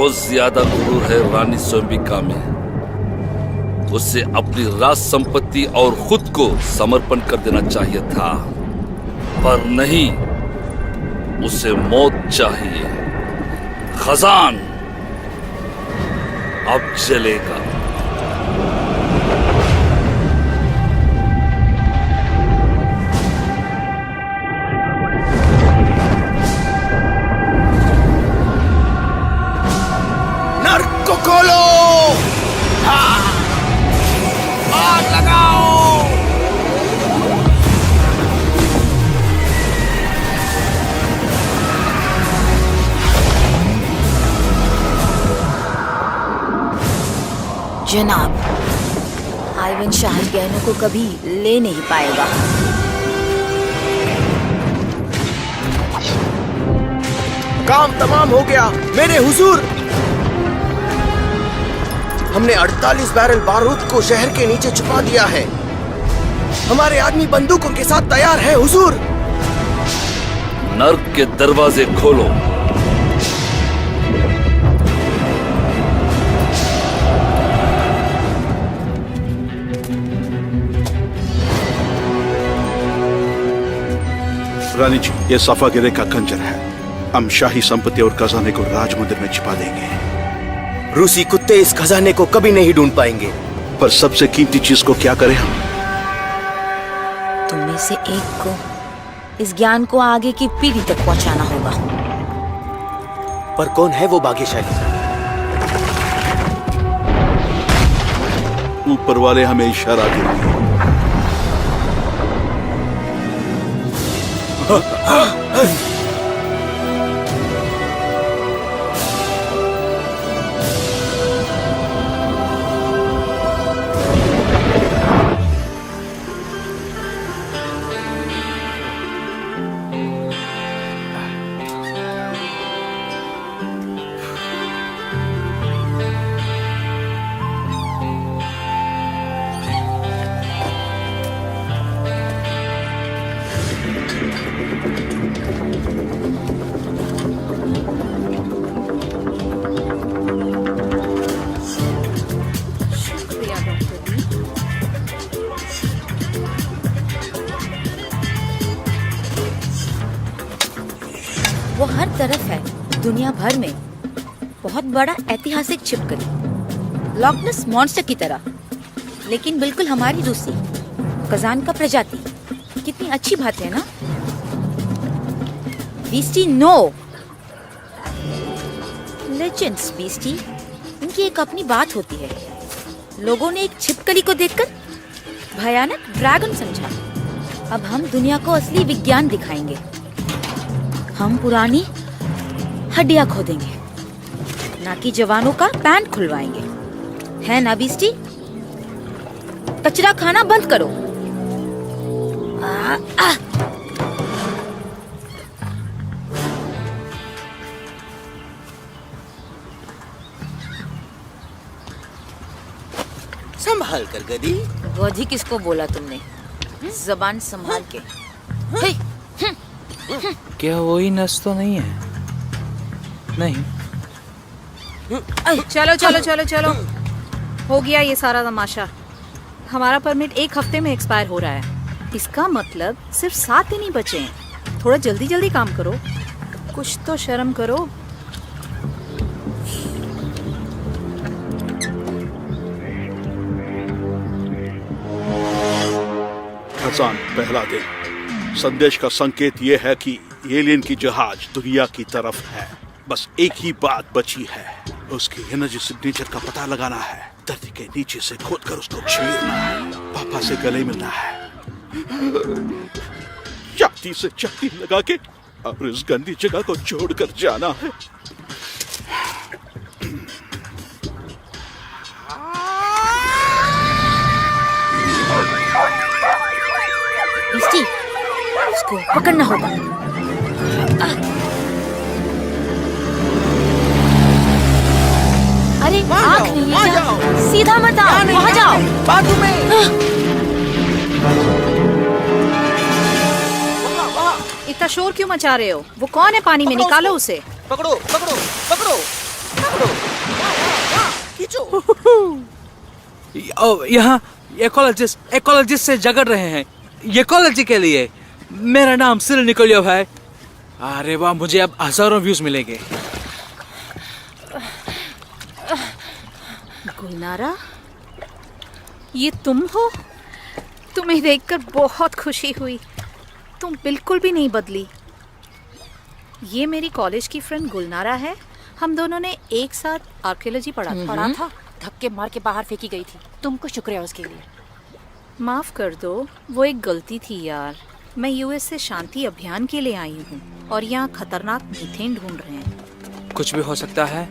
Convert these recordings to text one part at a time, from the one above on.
बहुत ज्यादा गुरूर है रानी स्वयंबिका में। उसे अपनी राज संपत्ति और खुद को समर्पण कर देना चाहिए था, पर नहीं, उसे मौत चाहिए। खजान अब जलेगा। नर्क को खोलो, आग लगाओ। जनाब, आइवन शाही गहनों को कभी ले नहीं पाएगा। काम तमाम हो गया मेरे हुजूर। हमने 48 बैरल बारूद को शहर के नीचे छुपा दिया है। हमारे आदमी बंदूकों के साथ तैयार है हुजूर। नर्क के दरवाजे खोलो। रानी जी, ये सफागिरे का खंजर है। हम शाही संपत्ति और खजाने को राज मंदिर में छिपा देंगे। रूसी कुत्ते इस खजाने को कभी नहीं ढूंढ पाएंगे। पर सबसे कीमती चीज को क्या करें हम? तुम में से एक को इस ज्ञान को आगे की पीढ़ी तक पहुंचाना होगा। पर कौन है वो भाग्यशाली? ऊपर वाले हमें इशारा देंगे। वो हर तरफ है, दुनिया भर में। बहुत बड़ा ऐतिहासिक छिपकली, लॉकनेस मॉन्स्टर की तरह, लेकिन बिल्कुल हमारी रूसी खजान का प्रजाति। कितनी अच्छी बात है ना? बीस्टी नो, लेजेंड्स बीस्टी, इनकी एक अपनी बात होती है। लोगों ने एक छिपकली को देखकर भयानक ड्रैगन समझा। अब हम दुनिया को असली विज्ञान दिखाएंगे। हम पुरानी हड्डियां खोदेंगे, ना कि जवानों का पैंट खुलवाएंगे। है ना बीस्टी? कचरा खाना बंद करो। संभाल कर गदी। गधी किसको बोला तुमने? जबान संभाल के। हे, क्या वही नस तो नहीं है? नहीं। चलो चलो चलो चलो, हो गया ये सारा तमाशा। हमारा परमिट 1 हफ्ते में एक्सपायर हो रहा है। इसका मतलब सिर्फ 7 दिन ही बचे हैं। थोड़ा जल्दी जल्दी काम करो, कुछ तो शर्म करो। खजान पहला दिन। संदेश का संकेत ये है कि एलियन की जहाज दुनिया की तरफ है। बस एक ही बात बची है, उसकी एनर्जी सिग्नेचर का पता लगाना है। धरती के नीचे से खोद कर उसको छीलना है। पापा से गले मिलना है, छाती से छाती लगा के, और इस गंदी जगह को छोड़कर जाना है। बीस्टी, उसको पकड़ना होगा। अरे आँख नहीं है क्या? सीधा मत आओ, वहाँ जाओ। बाजू में। इतना शोर क्यों मचा रहे हो? वो कौन है पानी में? निकालो उसे। पकड़ो पकड़ो पकड़ो। पकड़ो। खींचो। यहाँ इकोलॉजिस्ट से झगड़ रहे हैं इकोलॉजी के लिए। मेरा नाम सिरिल निकोलियोव है। अरे वाह, मुझे अब हजारों व्यूज मिलेंगे। गुलनारा, ये तुम हो? तुम्हें देखकर बहुत खुशी हुई। तुम बिल्कुल भी नहीं बदली। ये मेरी कॉलेज की फ्रेंड गुलनारा है। हम दोनों ने एक साथ आर्कियोलॉजी पढ़ा था। धक्के मार के बाहर फेंकी गई थी। तुमको शुक्रिया उसके लिए। माफ कर दो, वो एक गलती थी यार। मैं यूएस से शांति अभियान के लिए आई हूँ और यहाँ खतरनाक मीथेन ढूंढ रहे हैं। कुछ भी हो सकता है।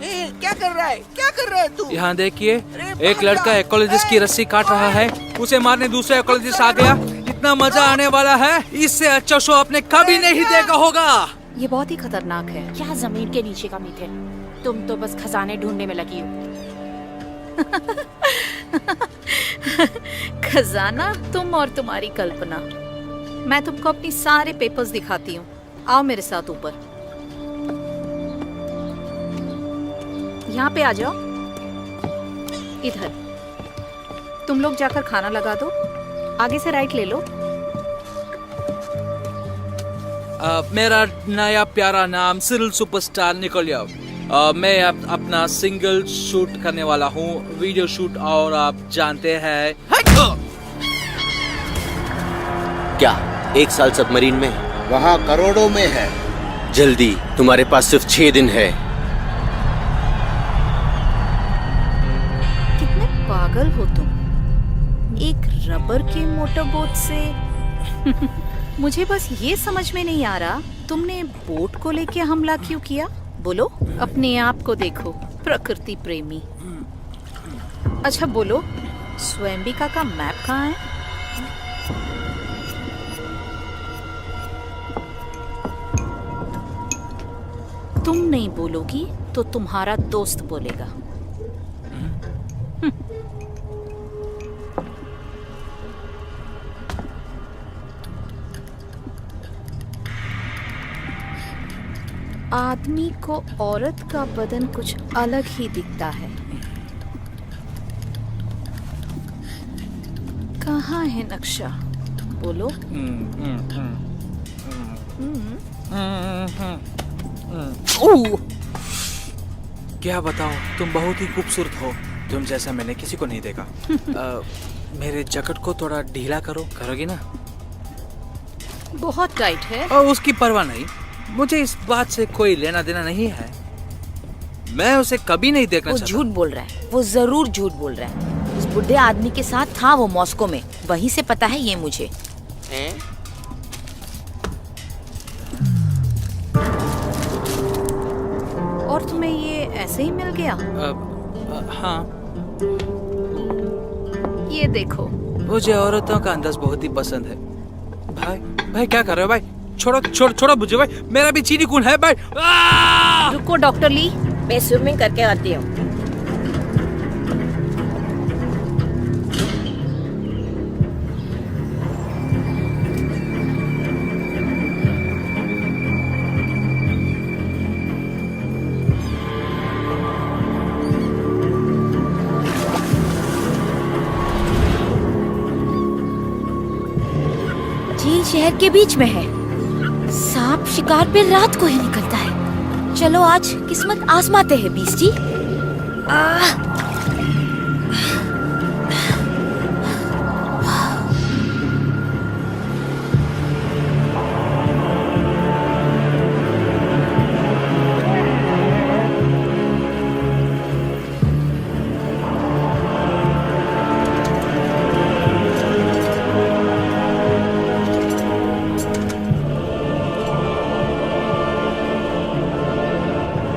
क्या कर रहा है? क्या कर रहा है तू? यहाँ देखिए, एक लड़का इकोलॉजिस्ट की रस्सी काट रहा है। उसे मारने दूसरा इकोलॉजिस्ट आ गया। इतना मजा आने वाला है, इससे अच्छा शो आपने कभी नहीं देखा होगा। ये बहुत ही खतरनाक है। क्या जमीन के नीचे का मीथेन? तुम तो बस खजाने ढूंढने में लगी हो। खजाना? तुम और तुम्हारी कल्पना। मैं तुमको अपनी सारे पेपर्स दिखाती हूँ। आओ मेरे साथ ऊपर। यहाँ पे आ जाओ। इधर। तुम लोग जाकर खाना लगा दो। आगे से राइट ले लो। मेरा नया प्यारा नाम सिरिल सुपरस्टार निकोलियोव। मैं अपना सिंगल शूट करने वाला हूँ, वीडियो शूट। और आप जानते हैं क्या 1 साल सबमरीन में? वहाँ करोड़ों में है। जल्दी, तुम्हारे पास सिर्फ 6 दिन है। कितने पागल हो तुम। एक रबर के मोटर बोट से मुझे बस ये समझ में नहीं आ रहा, तुमने बोट को लेके हमला क्यों किया? बोलो, अपने आप को देखो, प्रकृति प्रेमी। अच्छा बोलो, स्वयंबिका का मैप कहाँ है? तुम नहीं बोलोगी तो तुम्हारा दोस्त बोलेगा। आदमी को औरत का बदन कुछ अलग ही दिखता है। कहाँ है नक्शा? बोलो। क्या बताओ, तुम बहुत ही खूबसूरत हो। तुम जैसा मैंने किसी को नहीं देखा। मेरे जैकेट को थोड़ा ढीला करोगी ना? बहुत टाइट है। और उसकी परवाह नहीं, मुझे इस बात से कोई लेना देना नहीं है। मैं उसे कभी नहीं देखना चाहता। वो झूठ बोल रहा है, वो जरूर झूठ बोल रहा है। उस बुढ़े आदमी के साथ था वो मॉस्को में, वहीं से पता है ये मुझे। और तुम्हें ये ऐसे ही मिल गया? हाँ, ये देखो। मुझे औरतों का अंदाज बहुत ही पसंद है। भाई क्या कर रहे हो भाई? छोड़ो मुझे भाई, मेरा भी चीनी खून है भाई। रुको डॉक्टर ली, मैं स्विमिंग करके आती हूँ। झील शहर के बीच में है। सांप शिकार पे रात को ही निकलता है। चलो आज किस्मत आजमाते हैं बीस्टी।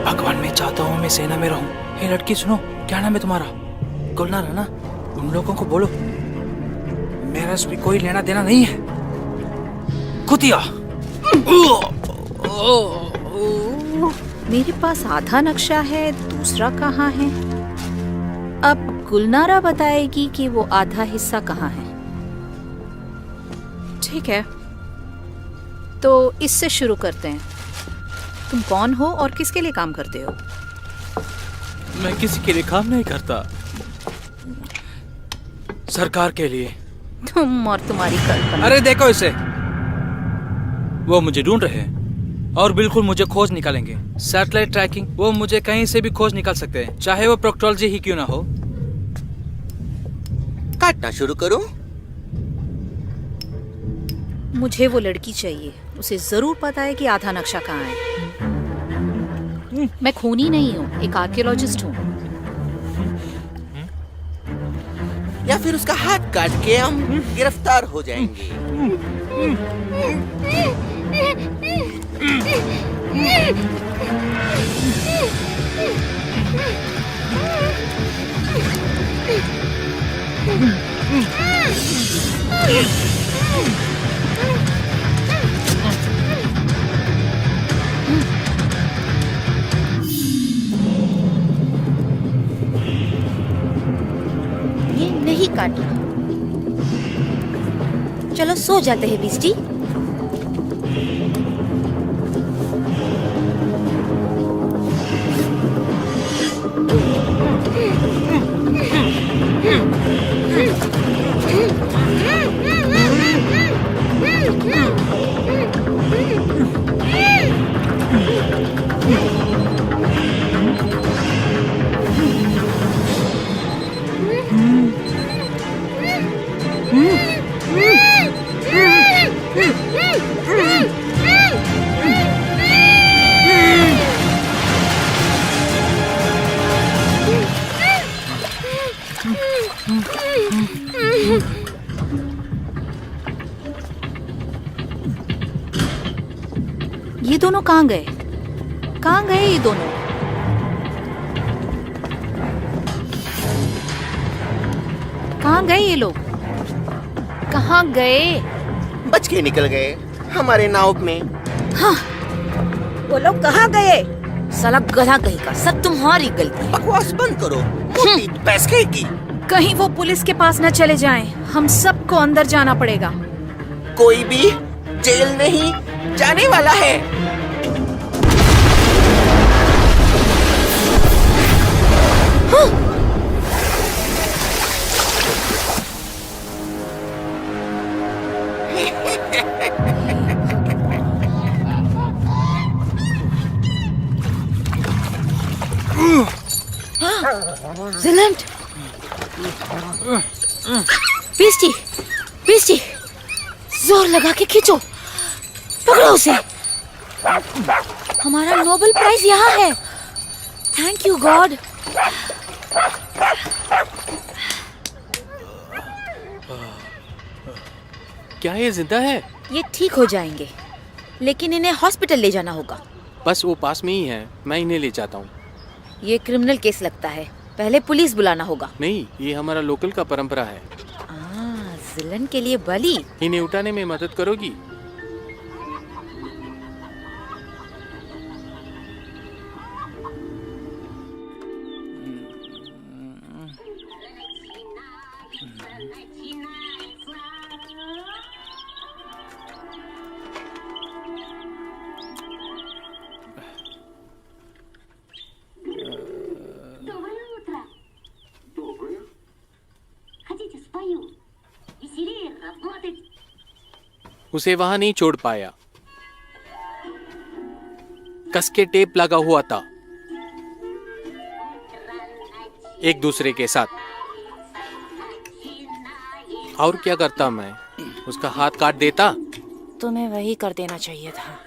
भगवान, मैं चाहता हूँ मैं सेना में रहूं। हे लड़की सुनो, क्या नाम है तुम्हारा? गुलनारा ना? उन लोगों को बोलो मेरा इसमें कोई लेना देना नहीं है। कुतिया। मेरे पास आधा नक्शा है, दूसरा कहाँ है? अब गुलनारा बताएगी कि वो आधा हिस्सा कहाँ है। ठीक है, तो इससे शुरू करते हैं। तुम कौन हो और किसके लिए काम करते हो? मैं किसी के लिए काम नहीं करता, सरकार के लिए। तुम और तुम्हारी कल्पना। अरे देखो इसे, वो मुझे ढूंढ रहे हैं और बिल्कुल मुझे खोज निकालेंगे। सैटेलाइट ट्रैकिंग, वो मुझे कहीं से भी खोज निकाल सकते हैं, चाहे वो प्रोक्टोलॉजी ही क्यों ना हो। काटना शुरू करूं? मुझे वो लड़की चाहिए, उसे जरूर पता है कि आधा नक्शा कहाँ है। मैं खूनी नहीं हूँ, एक आर्कियोलॉजिस्ट हूँ। या फिर उसका हाथ काट के हम गिरफ्तार हो जाएंगे। ये नहीं काटना। चलो सो जाते हैं बीस्टी। ये दोनों कहाँ गए? कहाँ गए ये दोनों? कहाँ गए ये लोग? कहाँ गए? बच के निकल गए हमारे नाव में। वो लोग कहाँ गए? साला गधा कहीं का, सब तुम्हारी गलती है। बकवास बंद करो, मोटी भैंस की। कहीं वो पुलिस के पास न चले जाएं। हम सबको अंदर जाना पड़ेगा। कोई भी जेल नहीं जाने वाला है। जिलेंट, बीस्टी, बीस्टी, जोर लगा के खींचो, पकड़ो उसे। हमारा नोबेल प्राइज यहाँ है। Thank you God. क्या ये जिंदा है? ये ठीक हो जाएंगे, लेकिन इन्हें हॉस्पिटल ले जाना होगा। बस वो पास में ही है, मैं इन्हें ले जाता हूँ। ये क्रिमिनल केस लगता है, पहले पुलिस बुलाना होगा। नहीं, ये हमारा लोकल का परंपरा है। जिलन के लिए बलि। इन्हें उठाने में मदद करोगी? उसे वहां नहीं छोड़ पाया, कस के टेप लगा हुआ था एक दूसरे के साथ। और क्या करता मैं? उसका हाथ काट देता। तुम्हें वही कर देना चाहिए था।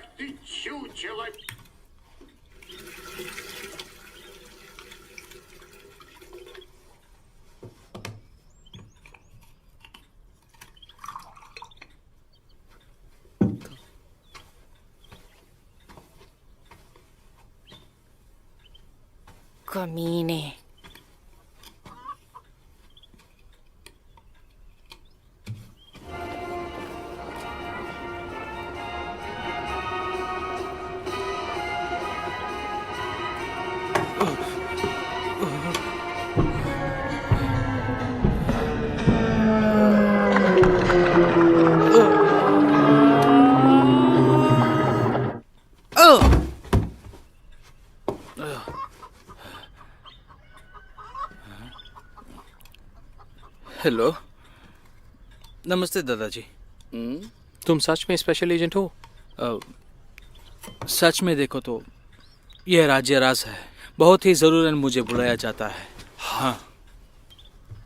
कमीने। हेलो, नमस्ते दादाजी। तुम सच में स्पेशल एजेंट हो? सच में देखो तो यह राज्य राज है। बहुत ही जरूरन मुझे बुलाया जाता है। हाँ।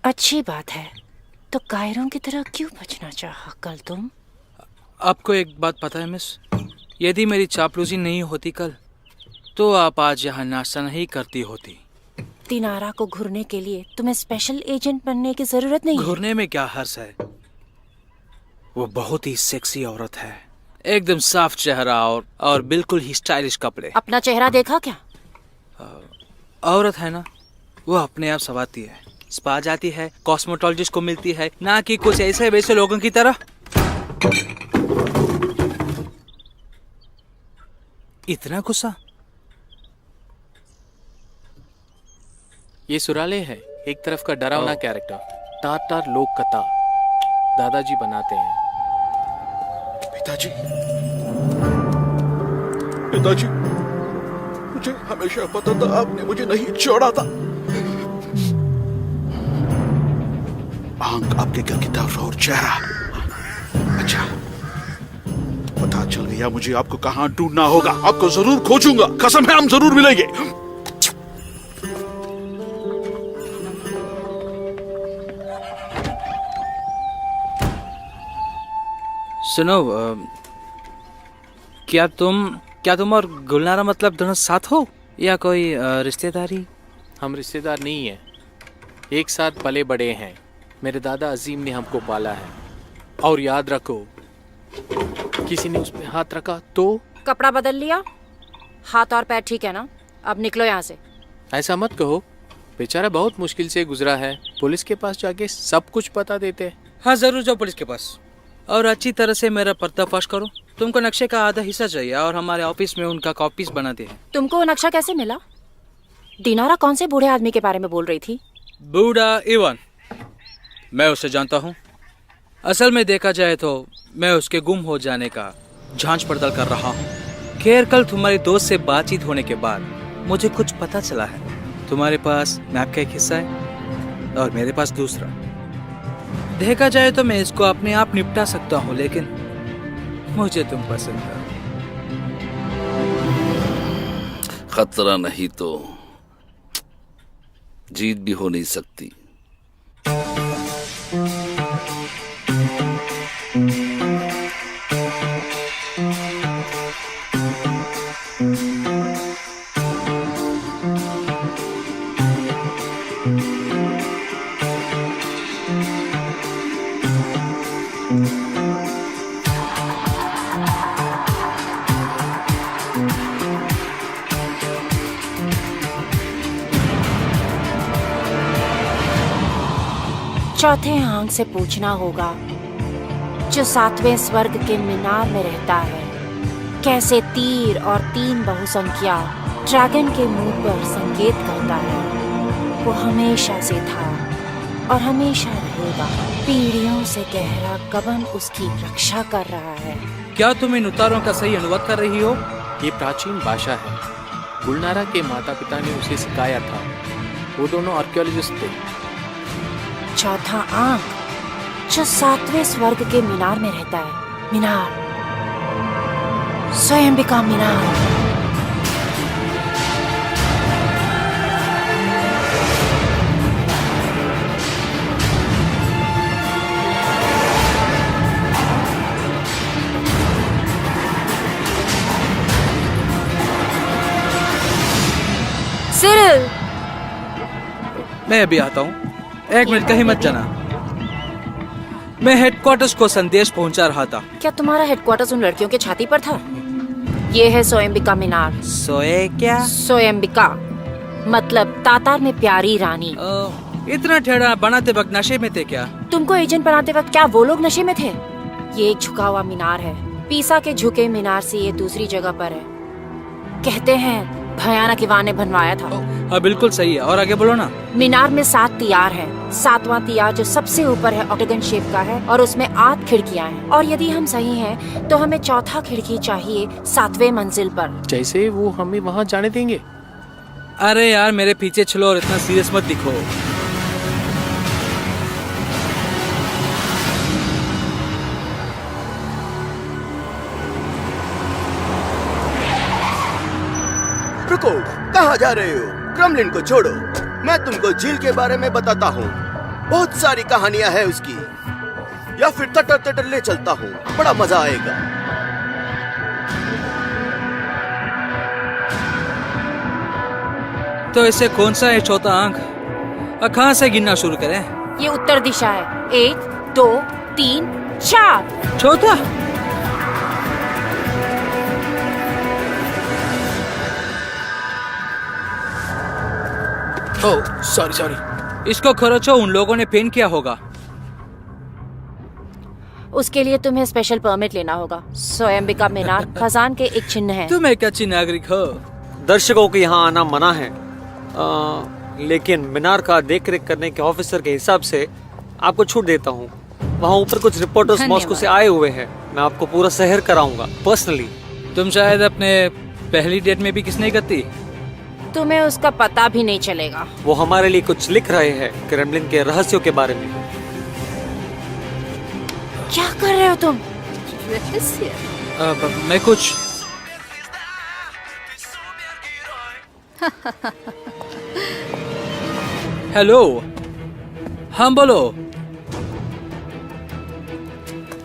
अच्छी बात है। तो कायरों की तरह क्यों बचना चाहा कल तुम? आपको एक बात पता है मिस, यदि मेरी चापलूसी नहीं होती कल, तो आप आज यहाँ नाश्ता नहीं करती होती। दिनारा को घुरने के लिए तुम्हें स्पेशल एजेंट बनने की जरूरत नहीं है। घुरने में क्या हर्ष है? वो बहुत ही सेक्सी औरत है, एकदम साफ चेहरा और बिल्कुल ही स्टाइलिश कपड़े। अपना चेहरा देखा क्या? औरत है ना, वो अपने आप संवारती है, स्पा जाती है, कॉस्मेटोलॉजिस्ट को मिलती है, ना कि कुछ ऐसे वैसे लोगों की तरह। इतना गुस्सा? ये सुराले है, एक तरफ का डरावना कैरेक्टर, टाटार लोक कथा दादाजी बनाते हैं। पिताजी, पिताजी, मुझे हमेशा पता था आपने मुझे नहीं छोड़ा था। आंख आपके घर की तरफ और चेहरा। अच्छा, पता चल गया मुझे आपको कहां ढूंढना होगा। आपको जरूर खोजूंगा, कसम है हम जरूर मिलेंगे। सुनो, क्या तुम और गुलनारा मतलब दोनों साथ हो या कोई रिश्तेदारी? हम रिश्तेदार नहीं हैं, एक साथ पले बड़े हैं। मेरे दादा अजीम ने हमको पाला है। और याद रखो, किसी ने उस पे हाथ रखा तो कपड़ा बदल लिया, हाथ और पैर ठीक है ना? अब निकलो यहाँ से। ऐसा मत कहो, बेचारा बहुत मुश्किल से गुजरा है। पुलिस के पास जाके सब कुछ बता देते। हाँ जरूर जाओ पुलिस के पास और अच्छी तरह से मेरा पर्दाफाश करो। तुमको नक्शे का आधा हिस्सा चाहिए और हमारे ऑफिस में उनका कॉपीज बनाते हैं। तुमको वो नक्शा कैसे मिला? दिनारा कौन से बूढ़े आदमी के बारे में बोल रही थी? बूढ़ा इवन, मैं उसे जानता हूँ। असल में देखा जाए तो मैं उसके गुम हो जाने का जांच पड़ताल कर रहा हूँ। खैर, कल तुम्हारे दोस्त से बातचीत होने के बाद मुझे कुछ पता चला है। तुम्हारे पास मैप का एक हिस्सा है और मेरे पास दूसरा। देखा जाए तो मैं इसको अपने आप निपटा सकता हूँ, लेकिन मुझे तुम पसंद हो। खतरा नहीं तो जीत भी हो नहीं सकती। चौथे आंख से पूछना होगा, जो 7वें स्वर्ग के मीनार में रहता है, कैसे तीर और 3 बहुसंख्या ड्रैगन के मुंह पर संकेत करता है। वो हमेशा से था और हमेशा रहेगा। पीढ़ियों से गहरा कवन उसकी रक्षा कर रहा है। क्या तुम इन उतारों का सही अनुवाद कर रही हो? ये प्राचीन भाषा है। गुलनारा के माता पिता ने उसे सिखाया था। वो दोनों आर्कियोलॉजिस्ट थे। चौथा आंख जो 7वें स्वर्ग के मीनार में रहता है। मीनार, स्वयंबिका मीनार। सिरिल, मैं अभी आता हूँ, 1 मिनट कहीं मत जाना। मैं हेडक्वार्टर्स को संदेश पहुंचा रहा था। क्या तुम्हारा हेडक्वार्टर्स उन लड़कियों के छाती पर था? ये है स्वयंबिका मीनार। सोए क्या? स्वयंबिका मतलब तातार में प्यारी रानी। इतना टेढ़ा बनाते वक्त नशे में थे क्या? तुमको एजेंट बनाते वक्त क्या वो लोग नशे में थे? ये एक झुका हुआ मीनार है। पीसा के झुके मीनार से ये दूसरी जगह पर है। कहते हैं भयानक इवान ने बनवाया था। हाँ बिल्कुल सही है, और आगे बोलो ना। मीनार में 7 तियार है। 7वां तियार जो सबसे ऊपर है ऑक्टागन शेप का है और उसमें 8 खिड़कियां हैं। और यदि हम सही हैं तो हमें चौथा खिड़की चाहिए 7वें मंजिल पर। जैसे वो हमें वहाँ जाने देंगे? अरे यार मेरे पीछे चलो और इतना सीरियस मत दिखो। रुको, कहाँ जा रहे हो? क्रमलिन को छोड़ो, मैं तुमको झील के बारे में बताता हूँ। बहुत सारी कहानियां हैं उसकी। या फिर तटर तटर ले चलता हूँ, बड़ा मजा आएगा। तो इसे कौन सा है चौथा अंक? कहाँ से गिनना शुरू करें? ये उत्तर दिशा है। 1 2 3 4। चौथा? Oh sorry. इसको खरोचो उन लोगों ने पेन किया होगा। उसके लिए तुम्हें स्पेशल परमिट लेना होगा। स्वयंबिका मीनार खजान के एक चिन्ह है। तुम एक अच्छी नागरिक हो। दर्शकों को यहाँ आना मना है, लेकिन मीनार का देख रेख करने के ऑफिसर के हिसाब से आपको छूट देता हूँ। वहाँ ऊपर कुछ रिपोर्टर्स मॉस्को से आए हुए हैं। मैं आपको पूरा शहर कराऊंगा पर्सनली। तुम शायद अपने पहली डेट में भी किस नहीं करती। तुम्हें उसका पता भी नहीं चलेगा। वो हमारे लिए कुछ लिख रहे हैं क्रेमलिन के रहस्यों के बारे में। क्या कर रहे हो तुम? मैं कुछ हेलो, हाँ बोलो।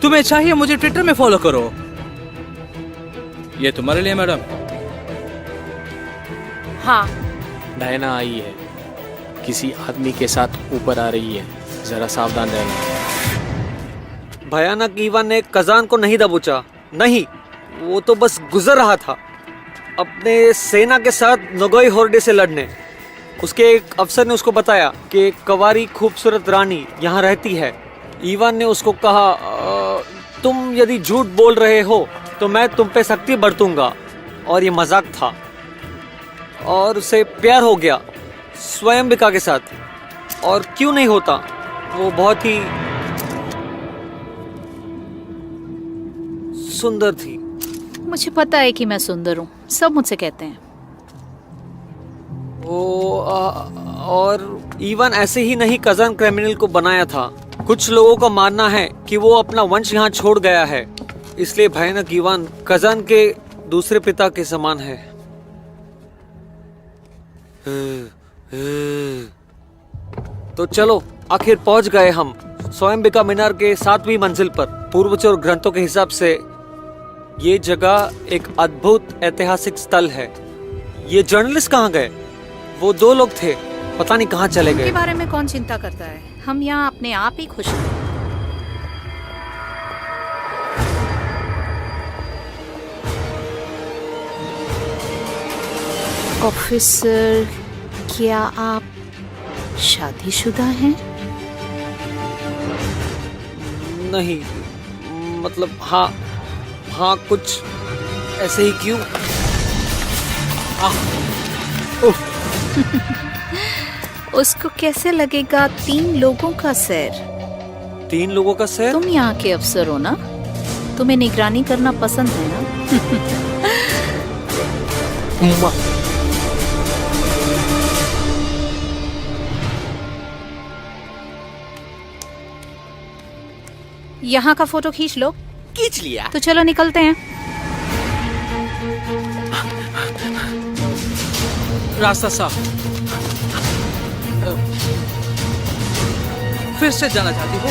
तुम्हें चाहिए मुझे ट्विटर में फॉलो करो। ये तुम्हारे लिए मैडम। हाँ। डायना आई है, किसी आदमी के साथ ऊपर आ रही है, जरा सावधान रहना। भयानक ईवान ने कजान को नहीं दबोचा। नहीं, वो तो बस गुजर रहा था अपने सेना के साथ नगोई होर्डे से लड़ने। उसके एक अफसर ने उसको बताया कि एक कवारी खूबसूरत रानी यहाँ रहती है। ईवान ने उसको कहा, तुम यदि झूठ बोल रहे हो तो मैं तुम पे सख्ती बरतूंगा। और ये मजाक था और उसे प्यार हो गया स्वयंबिका के साथ। और क्यों नहीं होता, वो बहुत ही सुंदर थी। मुझे पता है कि मैं सुंदर हूँ, सब मुझसे कहते हैं। और ईवान ऐसे ही नहीं कजान क्रिमिनल को बनाया था। कुछ लोगों का मानना है कि वो अपना वंश यहाँ छोड़ गया है, इसलिए भयानक ईवान कजान के दूसरे पिता के समान है। तो चलो, आखिर पहुंच गए हम स्वयंबिका मीनार के 7वीं मंजिल पर। पूर्वज और ग्रंथों के हिसाब से ये जगह एक अद्भुत ऐतिहासिक स्थल है। ये जर्नलिस्ट कहाँ गए? वो 2 लोग थे, पता नहीं कहाँ चले गए। उनके बारे में कौन चिंता करता है? हम यहाँ अपने आप ही खुश हैं। ऑफिसर, क्या आप शादीशुदा हैं? नहीं, मतलब हाँ कुछ ऐसे ही। क्यों? उसको कैसे लगेगा 3 लोगों का सैर? 3 लोगों का सैर? तुम यहाँ के अफसर हो ना, तुम्हें निगरानी करना पसंद है ना? यहाँ का फोटो खींच लो। खींच लिया। तो चलो निकलते हैं। रास्ता साफ। फिर से जाना चाहती हो?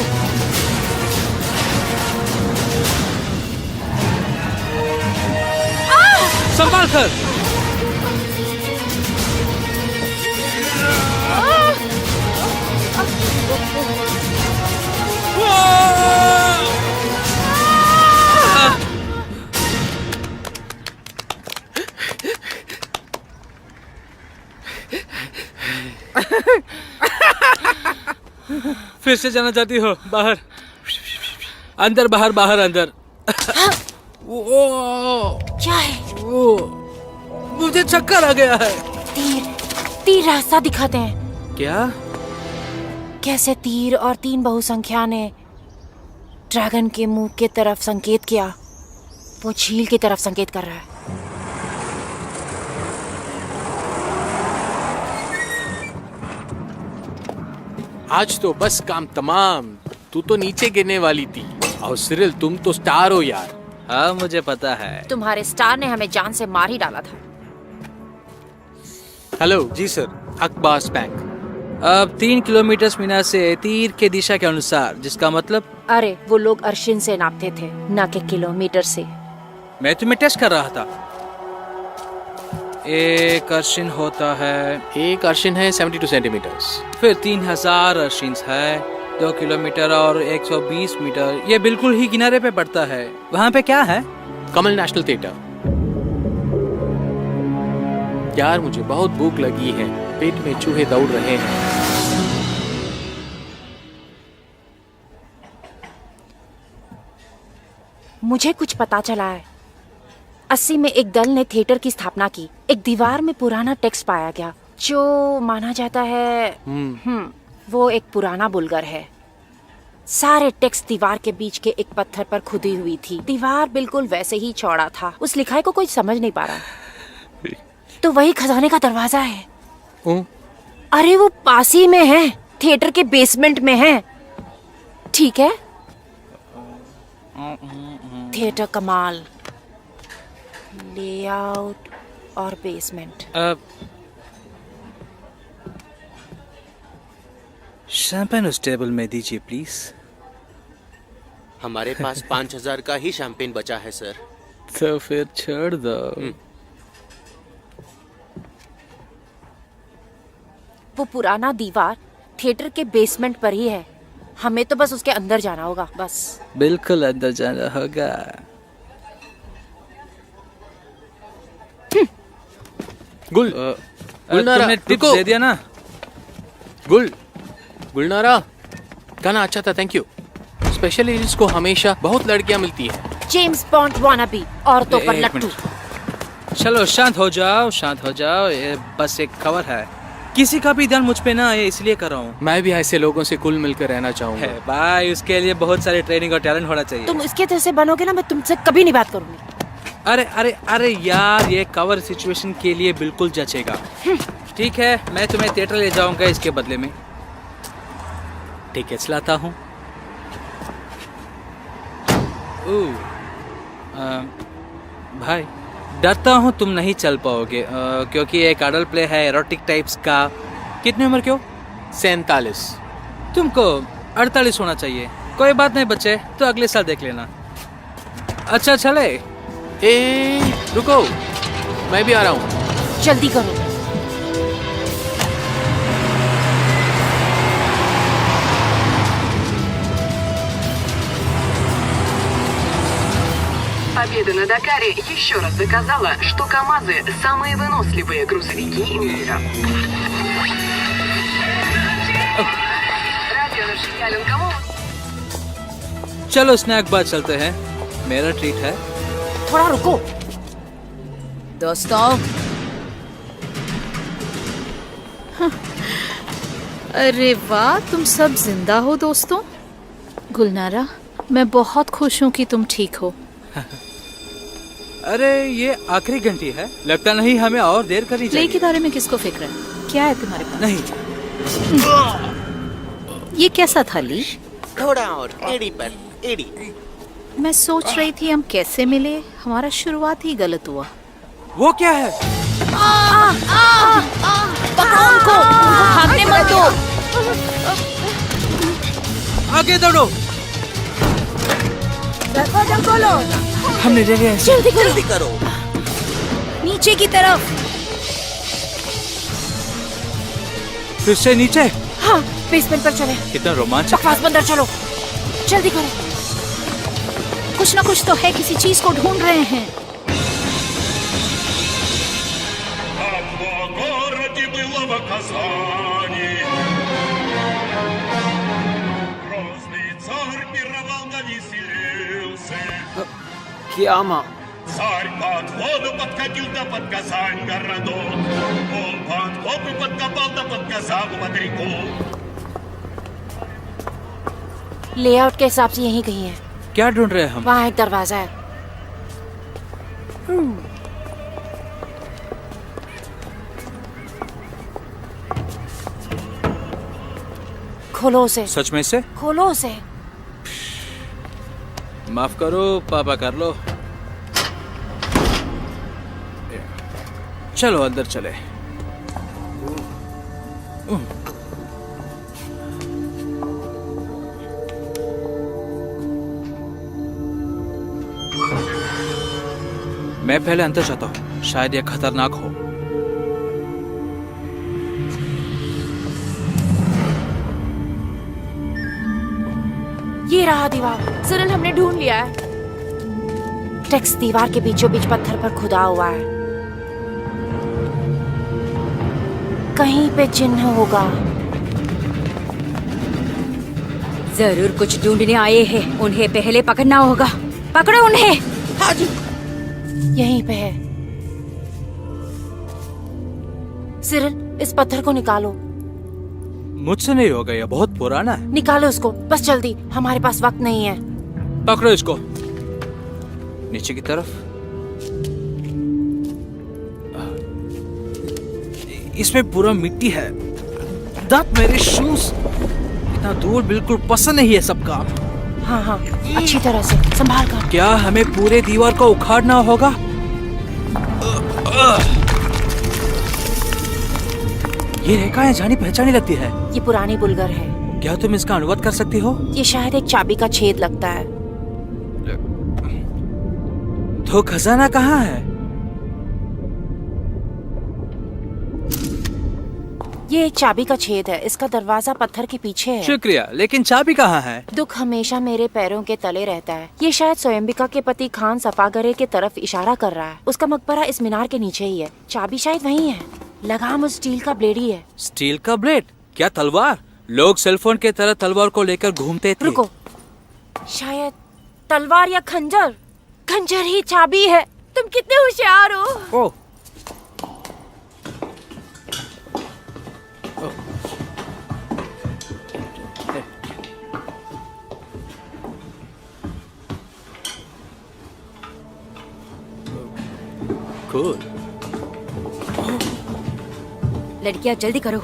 संभाल कर। फिर से जाना चाहती हो? बाहर अंदर, बाहर बाहर अंदर। क्या है? मुझे चक्कर आ गया है। तीर रास्ता दिखाते हैं। क्या? कैसे तीर और 3 बहुसंख्या ने ड्रैगन के मुंह की तरफ संकेत किया। वो झील की तरफ संकेत कर रहा है। आज तो बस काम तमाम। तू तो नीचे गिरने वाली थी। और सिरिल, तुम तो स्टार हो यार। हाँ मुझे पता है। तुम्हारे स्टार ने हमें जान से मार ही डाला था। हेलो जी सर। अकबास बैंक। अब 3 किलोमीटर मीना से तीर के दिशा के अनुसार, जिसका मतलब अरे वो लोग अर्शिन से नापते थे, ना कि किलोमीटर से। मैं तुम्हें टेस्ट कर रहा था। एक अर्शिन होता है, एक अर्शिन है 72 सेंटीमीटर्स। फिर 3000 अर्शिन है, 2 किलोमीटर और 120 मीटर। ये बिल्कुल ही किनारे पे पड़ता है। वहाँ पे क्या है? कमल नेशनल थिएटर। यार मुझे बहुत भूख लगी है, पेट में चूहे दौड़ रहे हैं। मुझे कुछ पता चला है। 80 में एक दल ने थिएटर की स्थापना की। एक दीवार में पुराना टेक्स्ट पाया गया जो माना जाता है वो एक पुराना बुलगर है। सारे टेक्स्ट दीवार के बीच के एक पत्थर पर खुदी हुई थी। दीवार बिल्कुल वैसे ही चौड़ा था। उस लिखाई को कोई समझ नहीं पा रहा। तो वही खजाने का दरवाजा है। अरे वो पास ही में है, थिएटर के बेसमेंट में है। ठीक है, थिएटर कमाल, लेआउट और बेसमेंट। शैंपेन उस टेबल में दीजिए प्लीज। हमारे पास 5000 का ही शैंपेन बचा है सर। तो फिर छोड़ दो। वो पुराना दीवार थिएटर के बेसमेंट पर ही है। हमें तो बस उसके अंदर जाना होगा, बस। बिल्कुल अंदर जाना होगा। गुलनारा, तुमने टिप्स रुको। दे दिया ना? गुलनारा, गाना अच्छा था, थैंक यू। स्पेशल एजेंट्स को हमेशा बहुत लड़कियां मिलती है। जेम्स बॉन्ड वानाबी, औरतों पर एक लट्टू। चलो शांत हो जाओ, शांत हो जाओ। ये बस एक खबर है, किसी का भी ध्यान मुझ पे ना आए इसलिए कर रहा हूँ। मैं भी ऐसे लोगों से कुल मिलकर रहना चाहूंगा। भाई उसके लिए बहुत सारी ट्रेनिंग और टैलेंट होना चाहिए। तुम इसके जैसे बनोगे ना, मैं तुमसे कभी नहीं बात करूंगी। अरे अरे अरे यार, ये कवर सिचुएशन के लिए बिल्कुल जचेगा। ठीक है, मैं तुम्हें थिएटर ले जाऊंगा इसके बदले में टिकट्स लाता हूँ। भाई डरता हूँ तुम नहीं चल पाओगे, क्योंकि एक अडल्ट प्ले है एरोटिक टाइप्स का। कितनी उम्र क्यों? 47। तुमको 48 होना चाहिए। कोई बात नहीं बच्चे, तो अगले साल देख लेना। अच्छा चले। रुको, मैं भी आ रहा हूँ। जल्दी करो। Победа на Дакаре еще раз доказала, что КамАЗы – самые выносливые грузовики мира. Радио Нашиялин кому? चलो स्नैक बार चलते हैं, मेरा ट्रीट है। थोड़ा रुको। दोस्तों, अरे वाह, तुम सब जिंदा हो दोस्तों। गुलनारा, मैं बहुत खुश हूँ कि तुम ठीक हो। अरे ये आखिरी घंटी है, लगता नहीं हमें और देर करनी प्ले चाहिए। के बारे में किसको फिक्र है? क्या है तुम्हारे पास? नहीं। ये कैसा था ली? थोड़ा और एड़ी पर एड़ी। मैं सोच रही थी हम कैसे मिले। हमारा शुरुआत ही गलत हुआ। वो क्या है? पकड़ो उनको भागने मत दो। आगे दौड़ो। दरवाजा खोलो। हमने ले लिया। जल्दी करो। नीचे की तरफ। फिर से नीचे। हाँ, बेसमेंट पर चले। कितना रोमांचक। बकवास बंदर, चलो जल्दी करो। कुछ ना कुछ तो है, किसी चीज को ढूंढ रहे हैं। क्या माँ? Царь под воду подкатил да под Казань городок. Он под копы подкопал да под Казаху под реку. लेआउट के हिसाब से यहीं कहीं है। क्या ढूंढ रहे हैं हम? वहाँ एक दरवाजा है। खोलो उसे। सच में से? खोलो उसे। माफ करो पापा, कर लो। चलो अंदर चले। मैं पहले अंदर जाता हूँ, शायद यह खतरनाक हो। ये रहा दीवार। सिरिल, हमने ढूंढ लिया है। टेक्स्ट दीवार के बीचों बीच पत्थर पर खुदा हुआ है। कहीं पे चिन्ह होगा। जरूर कुछ ढूंढने आए हैं, उन्हें पहले पकड़ना होगा। पकड़ो उन्हें। हाँ जी। यहीं पे है। सिरिल, इस पत्थर को निकालो। मुझसे नहीं होगा, यह बहुत पुराना है। निकालो उसको, बस जल्दी, हमारे पास वक्त नहीं है। पकड़ो इसको। नीचे की तरफ। इसमें पूरा मिट्टी है। दांत मेरे शूज। इतना दूर बिल्कुल पसंद नहीं है सब काम। हाँ हाँ, अच्छी तरह से संभाल कर। क्या हमें पूरे दीवार को उखाड़ना होगा? ये रेखाएं जानी पहचानी लगती है। ये पुरानी बुलगर है। क्या तुम इसका अनुवाद कर सकती हो? ये शायद एक चाबी का छेद लगता है। तो खजाना कहाँ है? ये एक चाबी का छेद है। इसका दरवाजा पत्थर के पीछे है। शुक्रिया, लेकिन चाबी कहाँ है? दुख हमेशा मेरे पैरों के तले रहता है। ये शायद स्वयंबिका के पति खान सफागरे के तरफ इशारा कर रहा है। उसका मकबरा इस मीनार के नीचे ही है। चाबी शायद वहीं है। लगाम उस स्टील का ब्लेड ही है। स्टील का ब्लेड? क्या तलवार? लोग सेलफोन के तरह तलवार को लेकर घूमते थे। रुको, शायद तलवार या खंजर। खंजर ही चाबी है। तुम कितने होशियार हो। ओह, cool. लड़कियां जल्दी करो।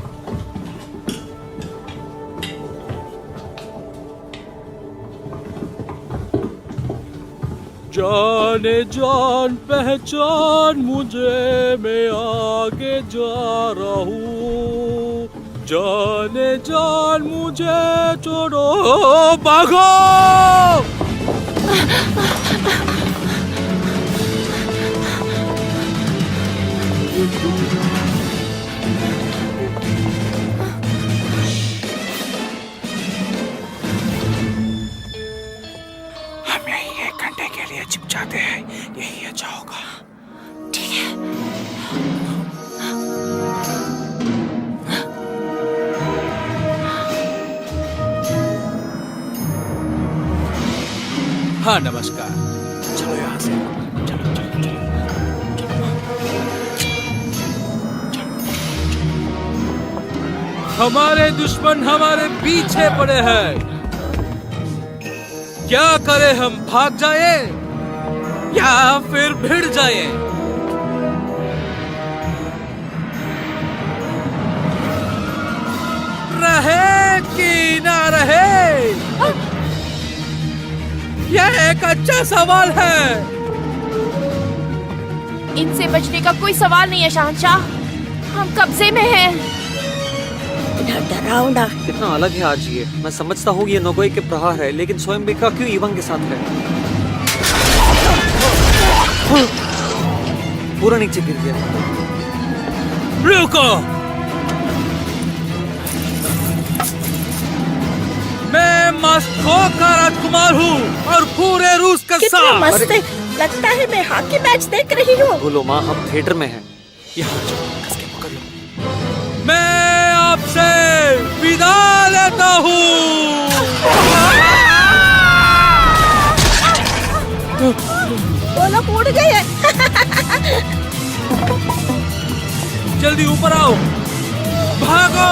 जाने जान पहचान मुझे, मैं आगे जा रहा हूँ। जाने जान मुझे छोड़ो, भागो। हम यही 1 घंटे के लिए छिप जाते हैं, यही अच्छा होगा। ठीक है। हाँ, नमस्कार। चलो यहाँ से। चलो चलो चलो। हमारे दुश्मन हमारे पीछे पड़े हैं। क्या करें हम? भाग जाए या फिर भिड़ जाए? रहे कि ना रहे, यह एक अच्छा सवाल है। इनसे बचने का कोई सवाल नहीं है शहंशाह। हम कब्जे में हैं। डरावना कितना अलग है आज ये। मैं समझता हूँ ये नोगोई के प्रहार है, लेकिन स्वयंबिका क्यों इवान के साथ है? पूरा नीचे गिर गया। रुको, मैं मस्को का राजकुमार हूँ और पूरे रूस का साथ। मस्त है। लगता है मैं हॉकी मैच देख रही हूँ। बोलो माँ, हम थिएटर में हैं। यहाँ कस के पकड़ लो। मैं आपसे विदा लेता हूँ। वो लोग उड़ गए। जल्दी ऊपर आओ, भागो।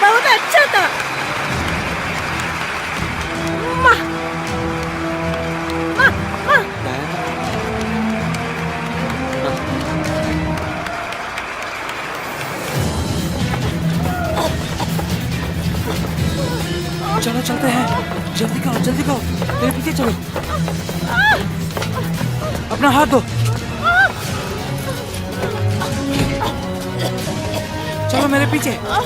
बहुत अच्छा था। जल्दी करो, मेरे पीछे चलो। अपना हाथ दो। चलो मेरे पीछे। हम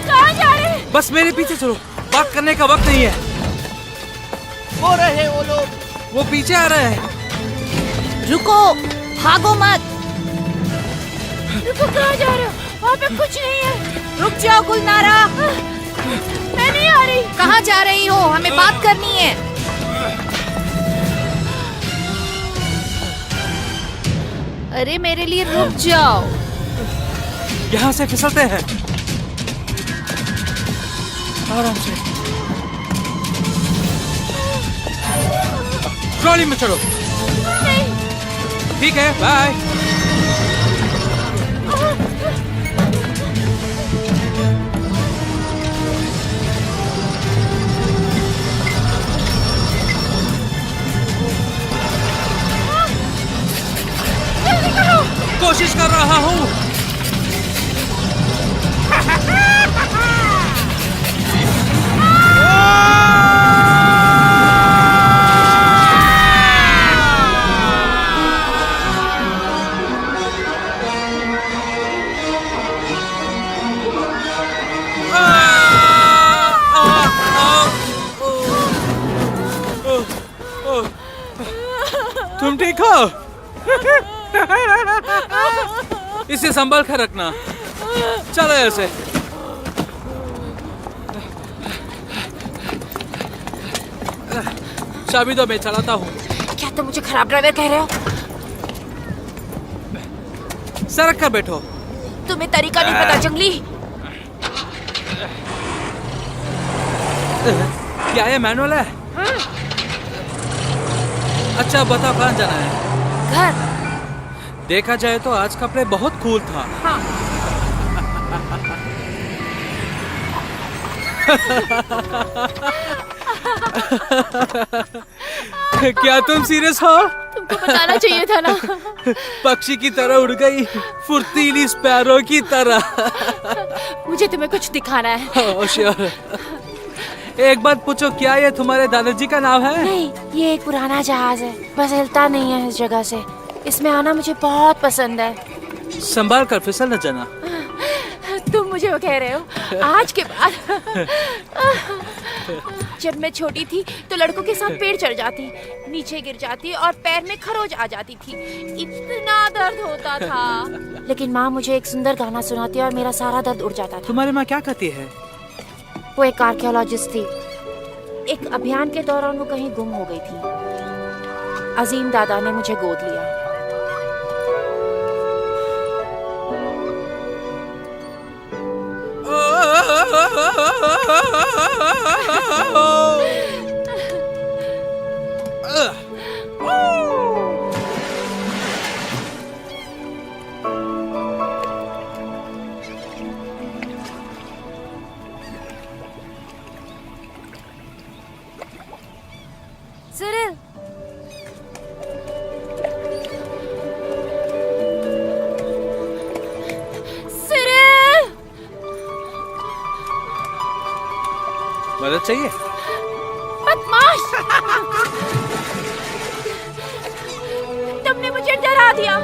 कहाँ जा रहे हैं? बस मेरे पीछे चलो, बात करने का वक्त नहीं है। वो रहे वो लोग। वो पीछे आ रहे हैं। रुको, भागो मत। रुको, कहाँ जा रहे हो? वहाँ पे कुछ नहीं है। रुक जाओ गुलनारा। मैं नहीं आ रही। कहाँ जा रही हो? हमें बात करनी है। अरे मेरे लिए रुक जाओ। यहाँ से फिसलते हैं। आराम से। ट्रॉली में चढ़ो। ठीक है, बाय। कोशिश कर रहा हूँ। तुम ठीक हो? इसे संभाल कर रखना। चलो ऐसे। चाबी दो, मैं चलाता हूँ। क्या तुम मुझे खराब ड्राइवर कह रहे हो? सरक कर बैठो। तुम्हें तरीका नहीं पता जंगली। क्या ये मैनुअल है? अच्छा बताओ, कहाँ जाना है? घर। देखा जाए तो आज का प्ले बहुत कूल था। हाँ। क्या तुम सीरियस हो? तुमको बताना चाहिए था ना। पक्षी की तरह उड़ गई, फुर्तीली स्पैरो की तरह। मुझे तुम्हें कुछ दिखाना है। Oh sure. एक बात पूछो, क्या ये तुम्हारे दादाजी का नाम है? नहीं, ये एक पुराना जहाज है, बस हिलता नहीं है इस जगह से। इसमें आना मुझे बहुत पसंद है। संभाल कर फिसल न जाना। तुम मुझे वो कह रहे हो? आज के बाद? जब मैं छोटी थी तो लड़कों के साथ पेड़ चढ़ जाती, नीचे गिर जाती और पैर में खरोच आ जाती थी। इतना दर्द होता था। लेकिन माँ मुझे एक सुंदर गाना सुनाती और मेरा सारा दर्द उड़ जाता था। तुम्हारी माँ क्या कहती है? वो एक आर्कियोलॉजिस्ट थी। एक अभियान के दौरान वो कहीं गुम हो गई थी। अजीम दादा ने मुझे गोद लिया। सिरिल, सिरिल, मदद चाहिए? बदमाश! तुमने मुझे डरा दिया।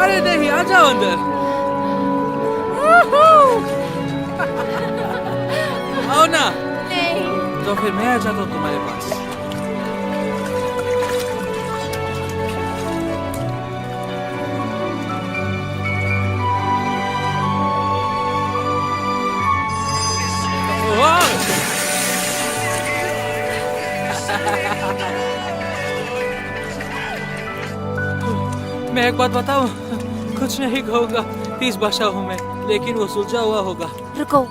अरे नहीं, आ जाओ अंदर। आओ ना। नहीं। तो फिर मैं आ जाता हूँ तुम्हारे पास। मैं एक बात बताऊं, कुछ नहीं कहूंगा। 30 भाषा हूं मैं, लेकिन वो सुलझा हुआ होगा। रुको।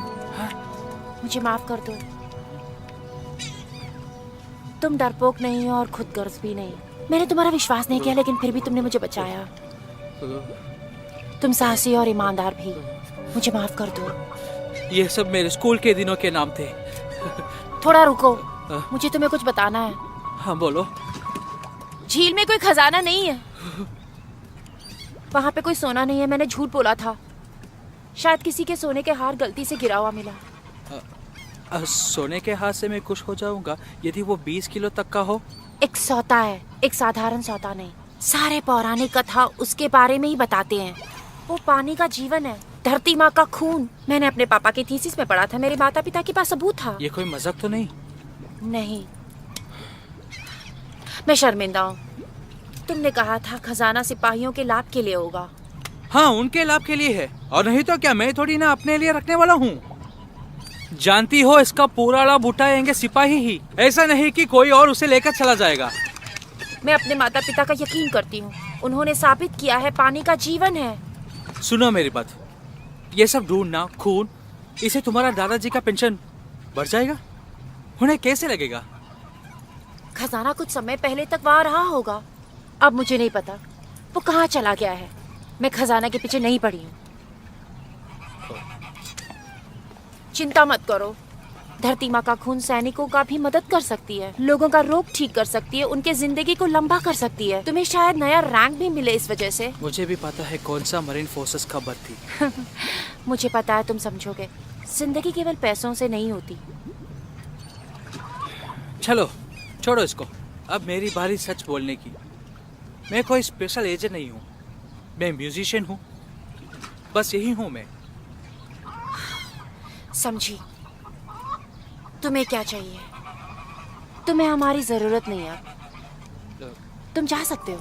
मुझे माफ कर दो। तुम डरपोक नहीं हो और खुदगर्ज भी नहीं। मैंने तुम्हारा विश्वास नहीं किया, लेकिन फिर भी तुमने मुझे बचाया। तुम साहसी और ईमानदार भी। मुझे माफ कर दो। ये सब मेरे स्कूल के दिनों के नाम थे। थोड़ा रुको, मुझे तुम्हें कुछ बताना है। हाँ बोलो। झील में कोई खजाना नहीं है। वहाँ पे कोई सोना नहीं है, मैंने झूठ बोला था। शायद किसी के सोने के हार गलती से गिरा हुआ मिला। सोने के हाथ से मैं खुश हो जाऊंगा यदि वो 20 किलो तक का हो। एक सौता है, एक साधारण सौता नहीं। सारे पौराणिक कथा उसके बारे में ही बताते हैं। वो पानी का जीवन है, धरती माँ का खून। मैंने अपने पापा की थीसिस में पढ़ा था, मेरे माता पिता के पास सबूत था। ये कोई मजाक तो नहीं? नहीं, मैं शर्मिंदा हूँ। तुमने कहा था खजाना सिपाहियों के लाभ के लिए होगा। हाँ, उनके लाभ के लिए है, और नहीं तो क्या मैं थोड़ी ना अपने लिए रखने वाला हूँ। जानती हो, इसका पूरा लाभ उठाएंगे सिपाही ही, ऐसा नहीं कि कोई और उसे लेकर चला जाएगा। मैं अपने माता पिता का यकीन करती हूँ, उन्होंने साबित किया है पानी का जीवन है। सुनो मेरी बात, ये सब ढूंढना, खून, इसे तुम्हारा दादाजी का पेंशन बढ़ जाएगा? उन्हें कैसे लगेगा? खजाना कुछ समय पहले तक वहाँ रहा होगा, अब मुझे नहीं पता वो कहाँ चला गया है। मैं खजाना के पीछे नहीं पड़ी हूँ। चिंता मत करो, धरती माँ का खून सैनिकों का भी मदद कर सकती है, लोगों का रोग ठीक कर सकती है, उनके जिंदगी को लंबा कर सकती है। तुम्हें शायद नया रैंक भी मिले इस वजह से। मुझे भी पता है कौन सा मरीन फोर्सेस का भर्ती। मुझे पता है तुम समझोगे, जिंदगी केवल पैसों से नहीं होती। चलो छोड़ो इसको, अब मेरी बारी सच बोलने की। मैं कोई स्पेशल एजेंट नहीं हूँ, मैं म्यूजिशियन हूँ, बस यही हूँ मैं। समझी, तुम्हें क्या चाहिए? तुम्हें हमारी जरूरत नहीं है, तुम जा सकते हो।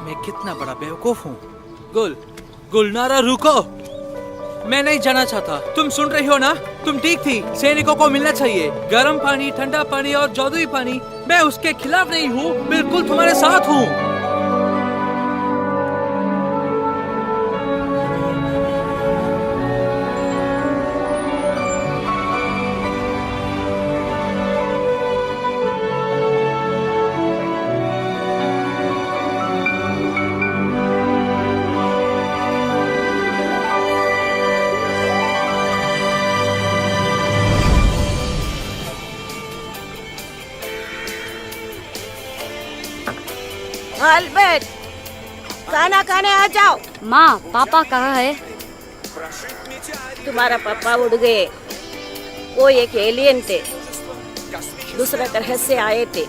मैं कितना बड़ा बेवकूफ हूँ। गुलनारा रुको, मैं नहीं जाना चाहता। तुम सुन रही हो ना, तुम ठीक थी। सैनिकों को मिलना चाहिए गर्म पानी, ठंडा पानी और जादुई पानी। मैं उसके खिलाफ नहीं हूँ, बिल्कुल तुम्हारे साथ हूँ। अल्बर्ट, खाना खाने आ जाओ। माँ, पापा कहाँ है? तुम्हारा पापा उड़ गए, वो एक एलियन थे, दूसरे तरह से आए थे।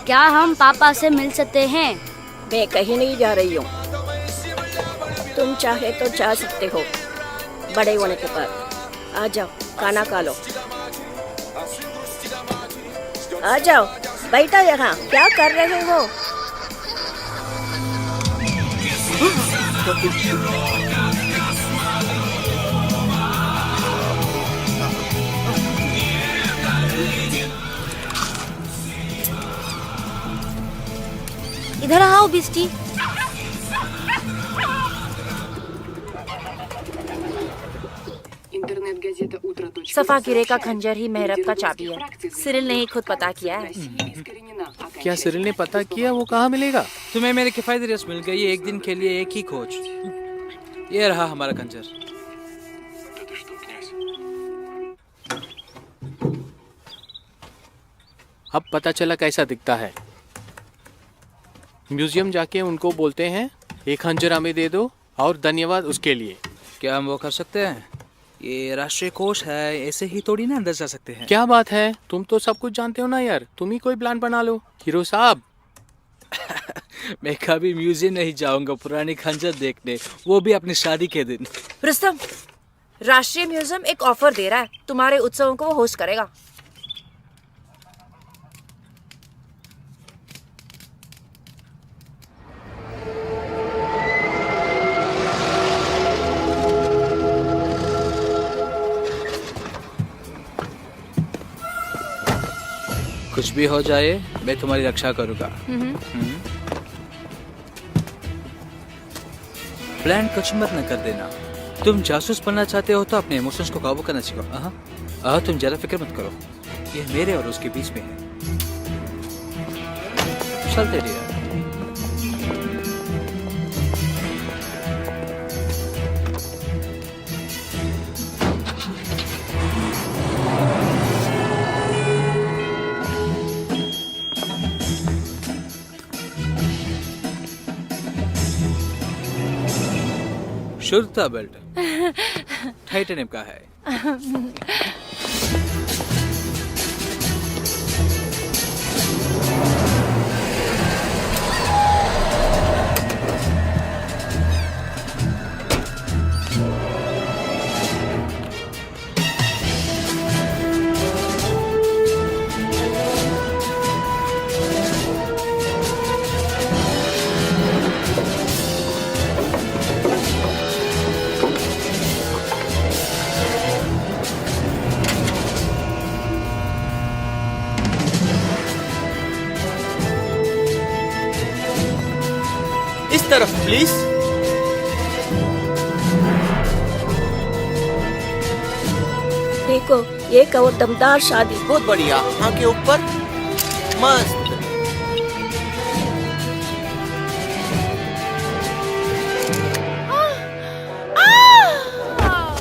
क्या हम पापा से मिल सकते हैं? मैं कहीं नहीं जा रही हूँ, तुम चाहे तो जा सकते हो, बड़े होने के बाद। आ जाओ, खाना खा लो। आ जाओ, बैठा यहाँ, क्या कर रहे हो? इधर आओ बिस्टी। सफा गिरे का खंजर ही मेहरब का चाबी है। सिरिल ने ही खुद पता किया है। क्या सिरिल ने पता किया? वो कहाँ मिलेगा? तुम्हें मेरे किफायती रेस मिल गई, एक दिन के लिए एक ही खोज। ये रहा हमारा खंजर। अब पता चला कैसा दिखता है। म्यूजियम जाके उनको बोलते हैं एक खंजर हमें दे दो और धन्यवाद उसके लिए। क्या हम वो कर सकते हैं? ये राष्ट्रीय कोष है, ऐसे ही थोड़ी ना अंदर जा सकते हैं। क्या बात है, तुम तो सब कुछ जानते हो ना यार। तुम ही कोई प्लान बना लो हीरो साहब। मैं कभी म्यूजियम नहीं जाऊंगा पुरानी खंजर देखने, वो भी अपनी शादी के दिन। रुस्तम, राष्ट्रीय म्यूजियम एक ऑफर दे रहा है, तुम्हारे उत्सवों को वो होस्ट करेगा। कुछ भी हो जाए मैं तुम्हारी रक्षा करूंगा। प्लान कुछ मत न कर देना। तुम जासूस बनना चाहते हो तो अपने इमोशंस को काबू करना सीखो। तुम जरा फिक्र मत करो, ये मेरे और उसके बीच में है। चलते रहिए। शुद्धता बेल्ट टाइटेनियम का है। इस तरफ प्लीज। देखो ये कहो दमदार शादी। बहुत बढ़िया, आंखें ऊपर, मस्त।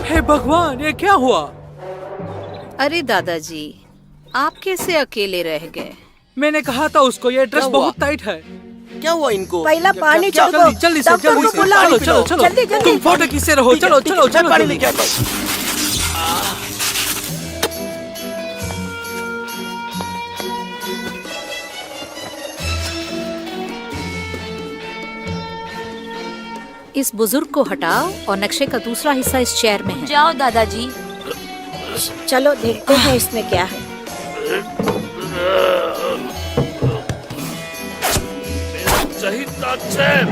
हे भगवान, ये क्या हुआ? अरे दादाजी, आप कैसे अकेले रह गए? मैंने कहा था उसको ये ड्रेस बहुत टाइट है। क्या हुआ इनको? पहला पानी जल्दी छिड़को। जल्दी से डॉक्टर जल्दी को से बुलाओ। चलो चलो चलो जल्दी जल्दी। तुम फोटो से रहो। चलो चलो चलो पानी जल्दी। लेके आता हूं। इस बुजुर्ग को हटाओ और नक्शे का दूसरा हिस्सा इस चेयर में है। जाओ दादाजी। चलो देखते हैं इसमें क्या है। चाहिए चैन।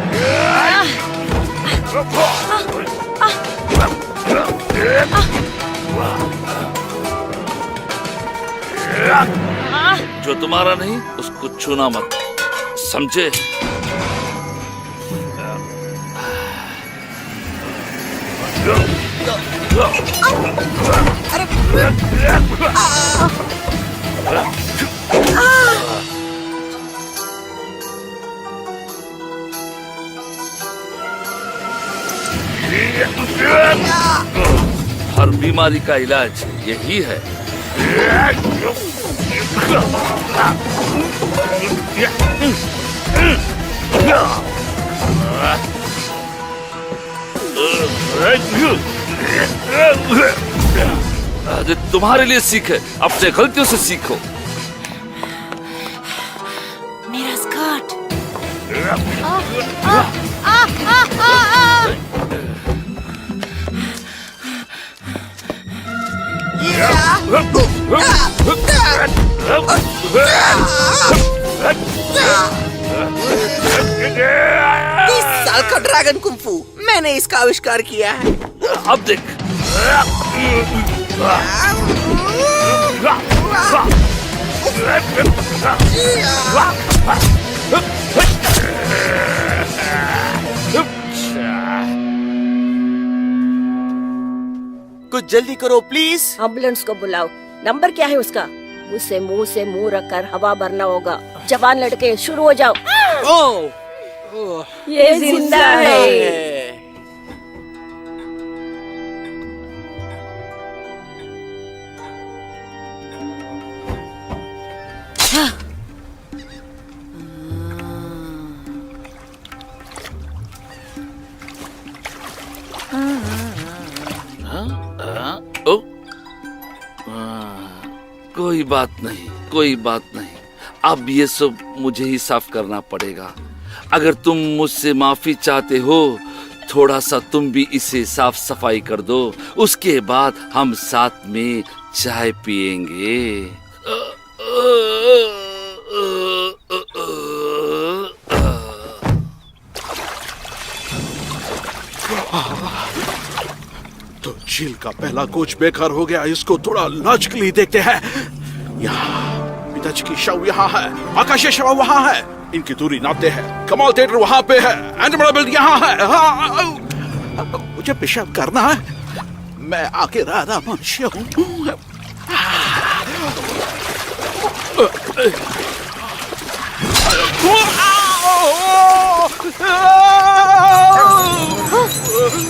जो तुम्हारा नहीं उसको छूना मत, समझे? हर बीमारी का इलाज यही है। अरे तुम्हारे लिए सीख है, अपने गलतियों से सीखो। मेरा स्कर्ट। साल का ड्रैगन कुंफू, मैंने इसका आविष्कार किया है। अब देख। कुछ जल्दी करो प्लीज। एम्बुलेंस को बुलाओ। नंबर क्या है उसका? उसे मुंह से मुंह रखकर हवा भरना होगा। जवान लड़के शुरू हो जाओ। ये जिंदा है। ओ, कोई बात नहीं, कोई बात नहीं। अब ये सब मुझे ही साफ करना पड़ेगा। अगर तुम मुझसे माफी चाहते हो, थोड़ा सा तुम भी इसे साफ सफाई कर दो। उसके बाद हम साथ में चाय पिएंगे। तो झील का पहला कोच बेकार हो गया। इसको थोड़ा लॉजिकली देखते हैं। यहाँ पिताजी की शव यहाँ है, आकाशीय शव वहाँ है। इनकी दूरी नापते हैं। कमाल थिएटर वहाँ पे है, एंड्रोमेडा यहाँ है। हाँ, मुझे पेशाब करना है। मैं आके राधा मनुष्य हूँ।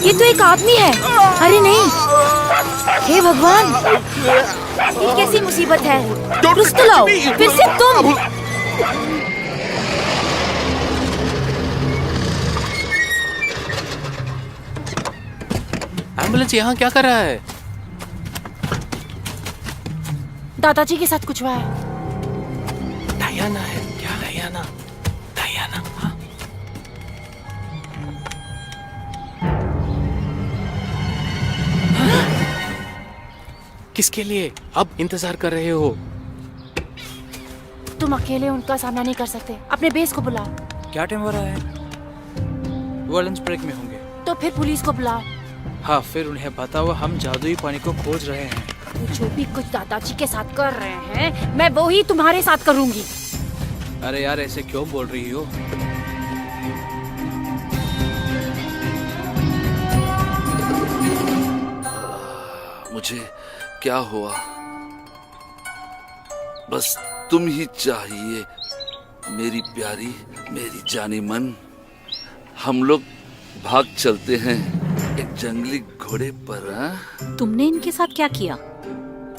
ये तो एक आदमी है। अरे नहीं, हे भगवान, ये कैसी मुसीबत है? रुक तो लाओ, फिर से तुम। एम्बुलेंस यहाँ क्या कर रहा है? दादाजी के साथ कुछ हुआ है। डायना है क्या? Diana, Diana. हाँ। किसके लिए अब इंतजार कर रहे हो? तुम अकेले उनका सामना नहीं कर सकते, अपने बेस को बुलाओ। क्या टाइम हो रहा है? वो लंच ब्रेक में होंगे। तो फिर पुलिस को बुलाओ। हाँ, फिर उन्हें बताओ हम जादुई पानी को खोज रहे हैं। वो जो भी कुछ दादाजी के साथ कर रहे हैं, मैं वो ही तुम्हारे साथ करूंगी। अरे यार, ऐसे क्यों बोल रही हो? मुझे क्या हुआ? बस तुम ही चाहिए, मेरी प्यारी, मेरी जानी मन। हम लोग भाग चलते हैं एक जंगली घोड़े पर। हाँ? तुमने इनके साथ क्या किया?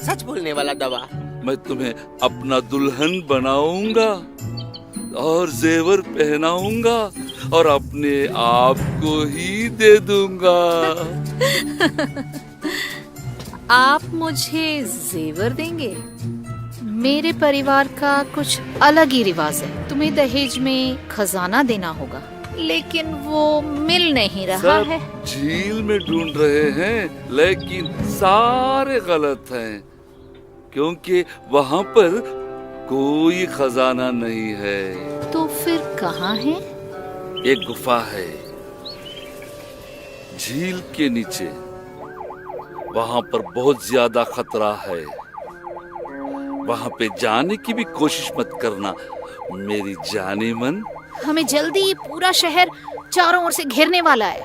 सच बोलने वाला दवा। मैं तुम्हें अपना दुल्हन बनाऊंगा और जेवर पहनाऊंगा और अपने आप को ही दे दूंगा। आप मुझे जेवर देंगे? मेरे परिवार का कुछ अलग ही रिवाज है। तुम्हें दहेज में खजाना देना होगा, लेकिन वो मिल नहीं रहा है। झील में ढूंढ रहे हैं, लेकिन सारे गलत हैं, क्योंकि वहाँ पर कोई खजाना नहीं है। तो फिर कहाँ है? एक गुफा है झील के नीचे। वहाँ पर बहुत ज्यादा खतरा है। वहाँ पे जाने की भी कोशिश मत करना, मेरी जाने मन। हमें जल्दी ये पूरा शहर चारों ओर से घेरने वाला है।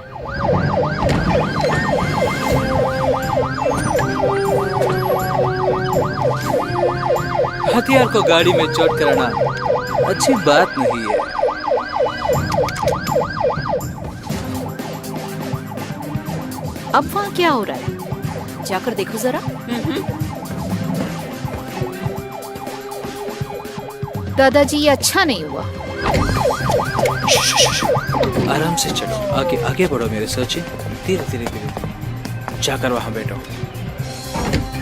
हथियार को गाड़ी में चोट कराना अच्छी बात नहीं है। अब वहाँ क्या हो रहा है? जाकर देखो जरा। दादाजी, ये अच्छा नहीं हुआ। आराम से चलो, आगे आगे बढ़ो मेरे सचिन। धीरे धीरे धीरे जाकर वहां बैठो।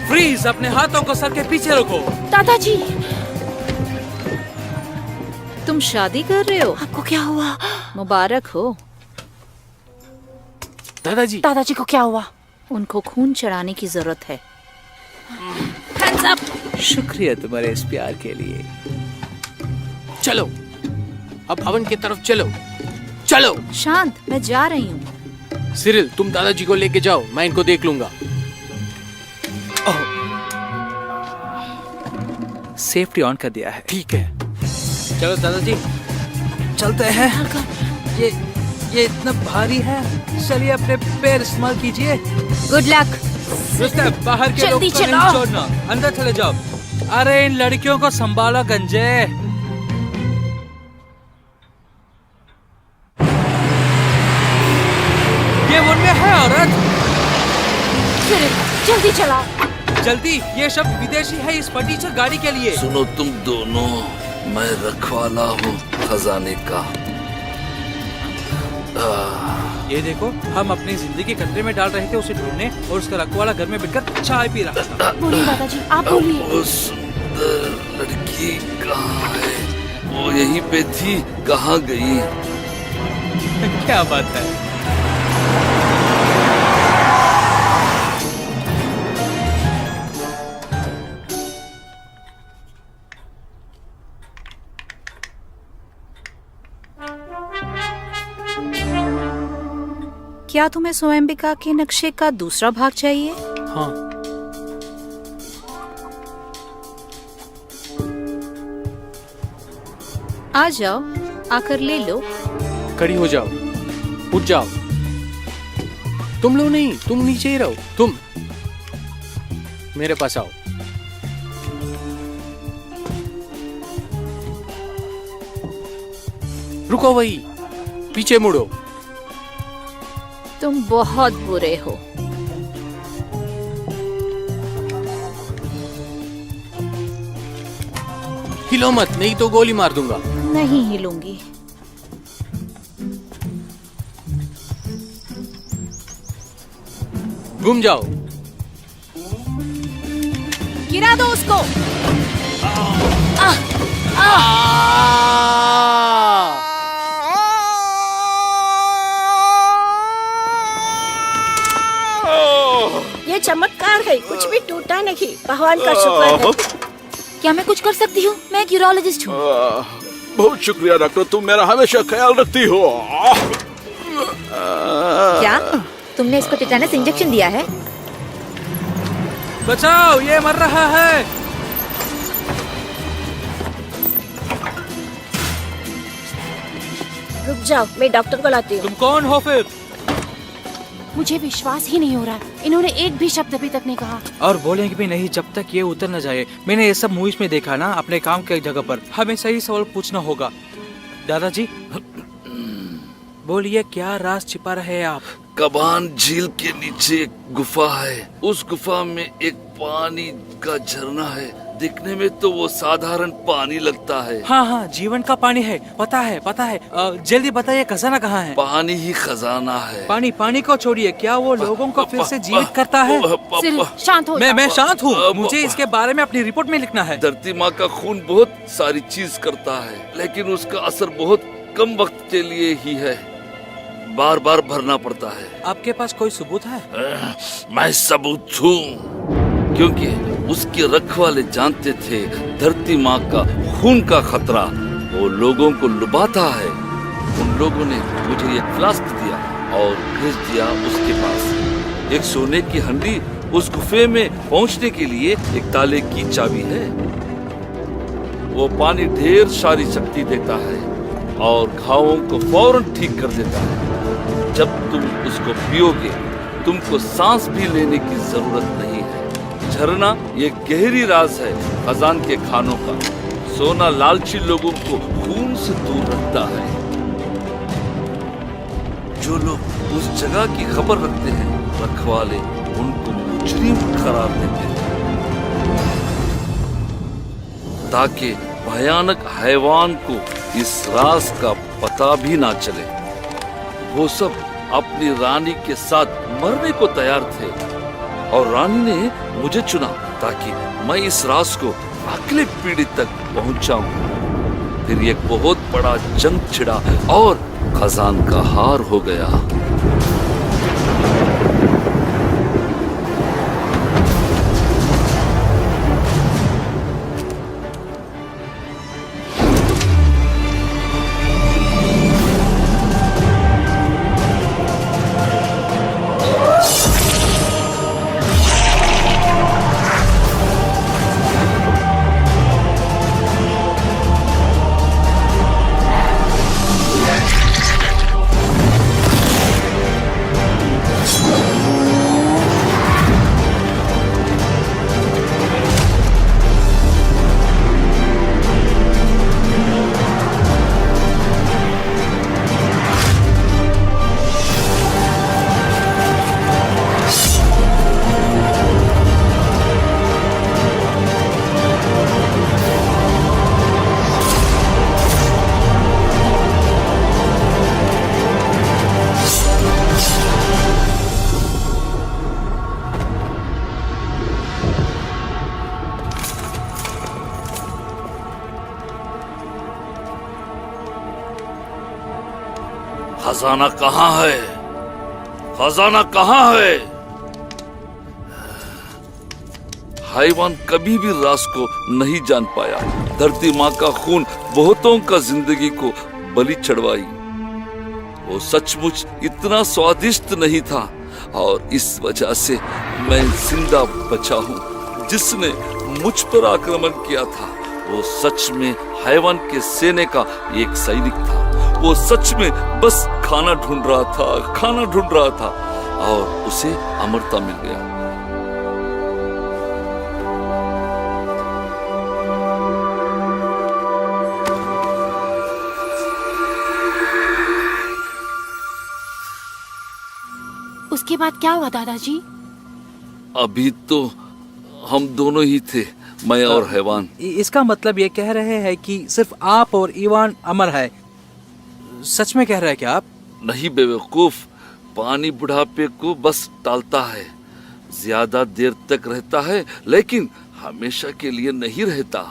फ्रीज, अपने हाथों को सर के पीछे रखो। दादाजी, तुम शादी कर रहे हो? आपको क्या हुआ? मुबारक हो। दादाजी, दादाजी को क्या हुआ? उनको खून चढ़ाने की जरूरत है। Hands up! शुक्रिया तुम्हारे इस प्यार के लिए। चलो अब भवन की तरफ चलो। चलो। शांत, मैं जा रही हूँ। सिरिल, तुम दादाजी को लेके जाओ, मैं इनको देख लूंगा। सेफ्टी ऑन कर दिया है। ठीक है। चलो दादाजी, चलते हैं। ये इतना भारी है, चलिए अपने पैर इस्तेमाल कीजिए। Good luck. बाहर के लोग जल्दी को नहीं चलाओ। छोड़ना, अंदर चले जाओ। अरे इन लड़कियों को संभालो गंजे। ये उनमें है औरत। जल्दी चलाओ। जल्दी, ये शब्द विदेशी है इस फर्नीचर गाड़ी के लिए। सुनो तुम दोनों, मैं रखवाला हूँ खजाने का। ये देखो, हम अपनी जिंदगी खतरे में डाल रहे थे उसे ढूंढने, और उसका रखवाला घर में बैठकर चाय पी रहा था। बोलिए दादाजी, आप बोलिए। वो सुंदर लड़की कहाँ है? वो यहीं पे थी, कहाँ गई? क्या बात है? क्या तुम्हें स्वयंबिका के नक्शे का दूसरा भाग चाहिए? हाँ। आ जाओ, आकर ले लो। खड़ी हो जाओ, उठ जाओ। तुम लोग नहीं, तुम नीचे ही रहो। तुम मेरे पास आओ। रुको, वही पीछे मुड़ो। तुम बहुत बुरे हो। हिलो मत, नहीं तो गोली मार दूंगा। नहीं हिलूंगी। घूम जाओ। गिरा दो उसको। ये चमत्कार है, कुछ भी टूटा नहीं। भगवान का शुक्र है। क्या मैं कुछ कर सकती हूँ? मैं एक यूरोलॉजिस्ट हूँ। बहुत शुक्रिया डॉक्टर, तुम मेरा हमेशा ख्याल रखती हो। क्या तुमने इसको टिटेनस इंजेक्शन दिया है? बचाओ, ये मर रहा है। रुक जाओ, मैं डॉक्टर को लाती हूँ। तुम कौन हो फिर? मुझे विश्वास ही नहीं हो रहा, इन्होंने एक भी शब्द अभी तक नहीं कहा। और बोलेंगे भी नहीं जब तक ये उतर न जाए। मैंने ये सब मूवीज में देखा ना, अपने काम के जगह पर हमें सही सवाल पूछना होगा। दादाजी बोलिए, क्या राज छिपा रहे हैं आप? कबान झील के नीचे एक गुफा है। उस गुफा में एक पानी का झरना है। दिखने में तो वो साधारण पानी लगता है। हाँ हाँ, जीवन का पानी है, पता है पता है। जल्दी बताइए, खजाना कहाँ है? पानी ही खजाना है। पानी को छोड़िए, क्या वो लोगों को फिर से जीवित करता है? सिर्फ शांत हो मैं शांत हूँ, मुझे इसके बारे में अपनी रिपोर्ट में लिखना है। धरती माँ का खून बहुत सारी चीज करता है, लेकिन उसका असर बहुत कम वक्त के लिए ही है। बार बार भरना पड़ता है। आपके पास कोई सबूत है? मैं सबूत हूँ, क्योंकि उसके रखवाले जानते थे धरती माँ का खून का खतरा वो लोगों को लुभाता है। उन लोगों ने मुझे एक फ्लास्क दिया और भेज दिया उसके पास। एक सोने की हंडी उस गुफे में पहुंचने के लिए एक ताले की चाबी है। वो पानी ढेर सारी शक्ति देता है और घावों को फौरन ठीक कर देता है। जब तुम उसको पियोगे, तुमको सांस भी लेने की जरूरत नहीं है। झरना ये गहरी राज है खजान के खानों का। सोना लालची लोगों को खून से दूर रखता है। जो लोग उस जगह की खबर रखते हैं, रखवाले उनको मुजरिम करार देते हैं, ताकि भयानक हैवान को इस राज का पता भी ना चले। वो सब अपनी रानी के साथ मरने को तैयार थे और रानी ने मुझे चुना ताकि मैं इस राज को अगले पीढ़ी तक पहुंचाऊं। फिर एक बहुत बड़ा जंग छिड़ा और खजान का हार हो गया। खजाना कहाँ है? खजाना कहाँ है? हैवान कभी भी राज को नहीं जान पाया। धरती माँ का खून बहुतों का जिंदगी को बलि चढ़वाई। वो सचमुच इतना स्वादिष्ट नहीं था और इस वजह से मैं जिंदा बचा हूँ। जिसने मुझ पर आक्रमण किया था वो सच में हैवान के सेना का एक सैनिक था। वो सच में बस खाना ढूंढ रहा था और उसे अमरता मिल गया। उसके बाद क्या हुआ दादाजी? अभी तो हम दोनों ही थे, मैं और हैवान। इसका मतलब ये कह रहे हैं कि सिर्फ आप और इवान अमर है? सच में कह रहे हैं क्या आप? नहीं बेवकूफ, पानी बुढ़ापे को बस टालता है ज्यादा देर तक रहता है लेकिन हमेशा के लिए नहीं रहता।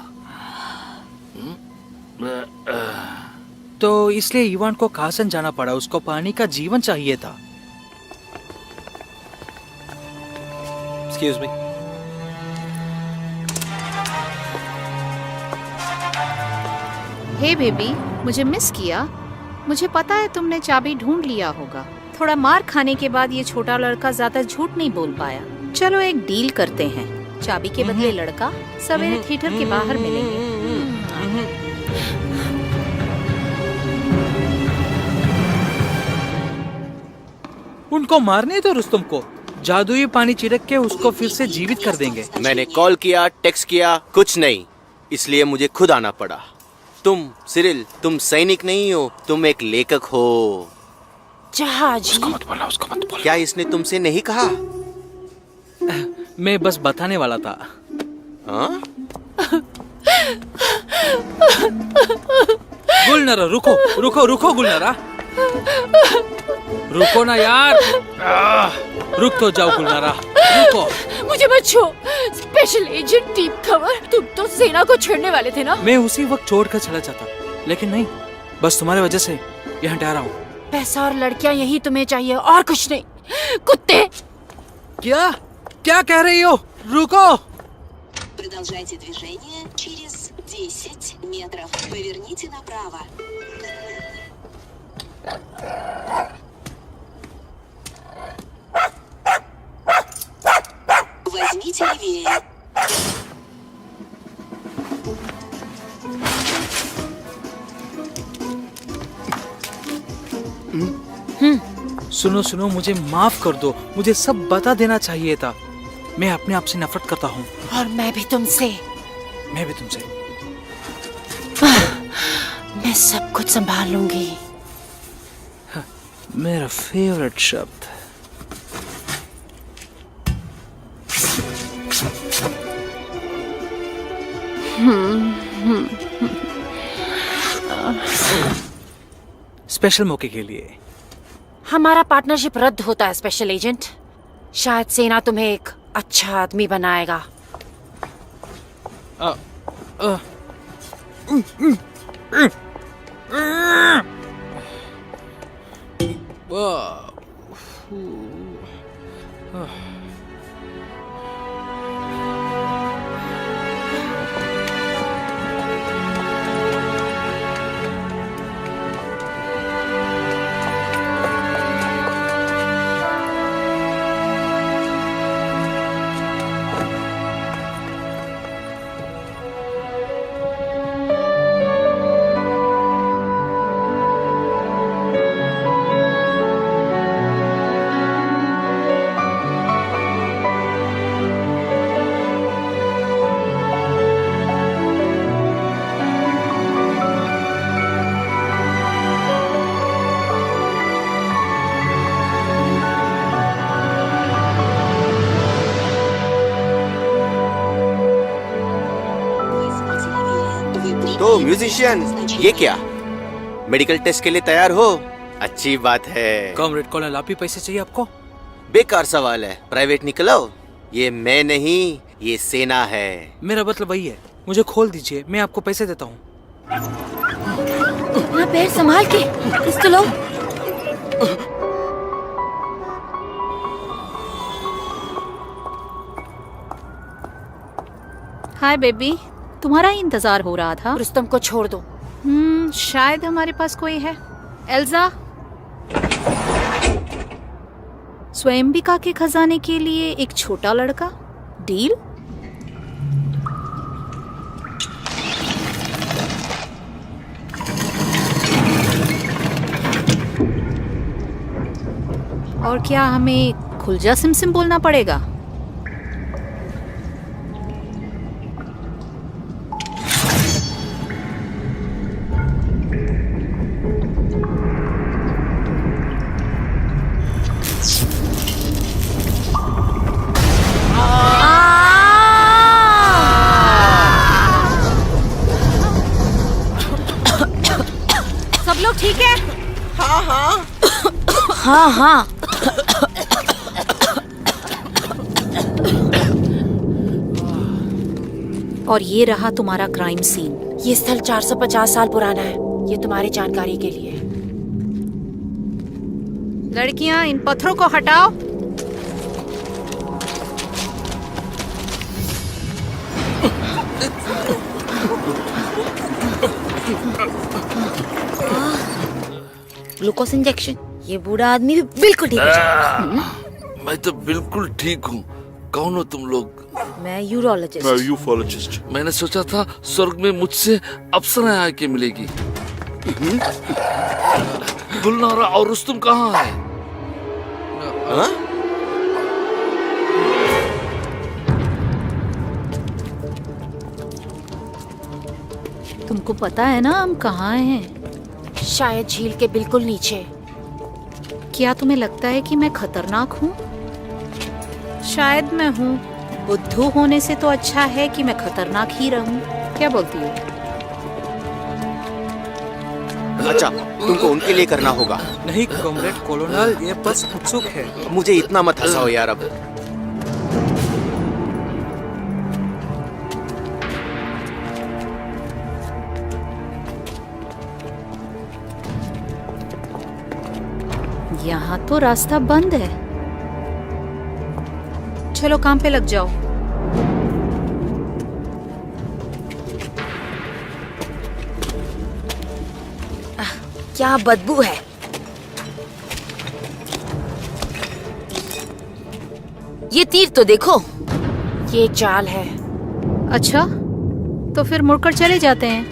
तो इसलिए इवान को कासन जाना पड़ा, उसको पानी का जीवन चाहिए था। Excuse me. हे बेबी, मुझे मिस किया? मुझे पता है तुमने चाबी ढूंढ लिया होगा। थोड़ा मार खाने के बाद ये छोटा लड़का ज्यादा झूठ नहीं बोल पाया। चलो एक डील करते हैं, चाबी के बदले लड़का सवेरे थिएटर के बाहर मिलेंगे। उनको मारने दो रुस्तम को, जादुई पानी छिड़क के उसको फिर से जीवित कर देंगे। मैंने कॉल किया, टेक्स्ट किया, कुछ नहीं, इसलिए मुझे खुद आना पड़ा। तुम सिरिल, तुम सैनिक नहीं हो, तुम एक लेखक हो। जहाजी। उसको मत बोला। क्या इसने तुमसे नहीं कहा? मैं बस बताने वाला था। हाँ? गुलनारा रुको गुलनारा, रुको ना यार। रुक तो जाओ गुलनारा, रुको। मुझे मत छो। स्पेशल एजेंट डीप कवर, तुम तो सेना को छोड़ने वाले थे ना? मैं उसी वक्त छोड़कर चला जाता, लेकिन नहीं, बस तुम्हारे वजह से यहाँ ठहरा हूँ। पैसा और लड़कियाँ यही तुम्हें चाहिए और कुछ नहीं, कुत्ते। क्या कह रही हो? रुको। Продолжайте движение через 10 метров. Поверните направо. Возьмите левее. सुनो, मुझे माफ कर दो, मुझे सब बता देना चाहिए था। मैं अपने आप से नफरत करता हूँ। और मैं भी तुमसे। मैं सब कुछ संभाल लूंगी। मेरा फेवरेट शब्द। स्पेशल मौके के लिए हमारा पार्टनरशिप रद्द होता है स्पेशल एजेंट। शायद सेना तुम्हें एक अच्छा आदमी बनाएगा। तो म्यूजिशियन, ये क्या? मेडिकल टेस्ट के लिए तैयार हो? अच्छी बात है। कॉमरेड कॉर्नल, आप ही पैसे चाहिए आपको? बेकार सवाल है, प्राइवेट निकलो। ये मैं नहीं, ये सेना है। मेरा मतलब वही है, मुझे खोल दीजिए, मैं आपको पैसे देता हूँ। अपना पैर संभाल के, इस तो लो। हाय बेबी, तुम्हारा ही इंतजार हो रहा था। रुस्तम को छोड़ दो। शायद हमारे पास कोई है। एल्जा, स्वयंबिका के खजाने के लिए एक छोटा लड़का, डील? और क्या हमें खुलजा सिमसिम बोलना पड़ेगा? सब लोग ठीक है? हाँ। और ये रहा तुम्हारा क्राइम सीन। ये स्थल 450 साल पुराना है, ये तुम्हारी जानकारी के लिए। लड़कियां, इन पत्थरों को हटाओ। Glucose injection. ये बूढ़ा आदमी भी बिल्कुल ठीक हो जाएगा। मैं तो बिल्कुल ठीक हूँ। कौन हो तुम लोग? मैं यूरोलॉजिस्ट। मैं यूफोलॉजिस्ट। मैंने सोचा था स्वर्ग में मुझसे अप्सराएं आके मिलेगी। गुलनारा और रुस्तुम कहाँ है? हाँ? तुमको पता है ना हम कहाँ हैं? शायद झील के बिल्कुल नीचे। क्या तुम्हें लगता है कि मैं खतरनाक हूँ? शायद मैं हूँ। बुद्धू होने से तो अच्छा है कि मैं खतरनाक ही रहूँ। क्या बोलती हो? अच्छा, तुमको उनके लिए करना होगा। नहीं कॉमरेड कॉलोनल, ये बस उत्सुक है। मुझे इतना मत हंसाओ यार अब। यहाँ तो रास्ता बंद है। चलो काम पे लग जाओ। क्या बदबू है। ये तीर तो देखो। ये एक जाल है। अच्छा, तो फिर मुड़कर चले जाते हैं।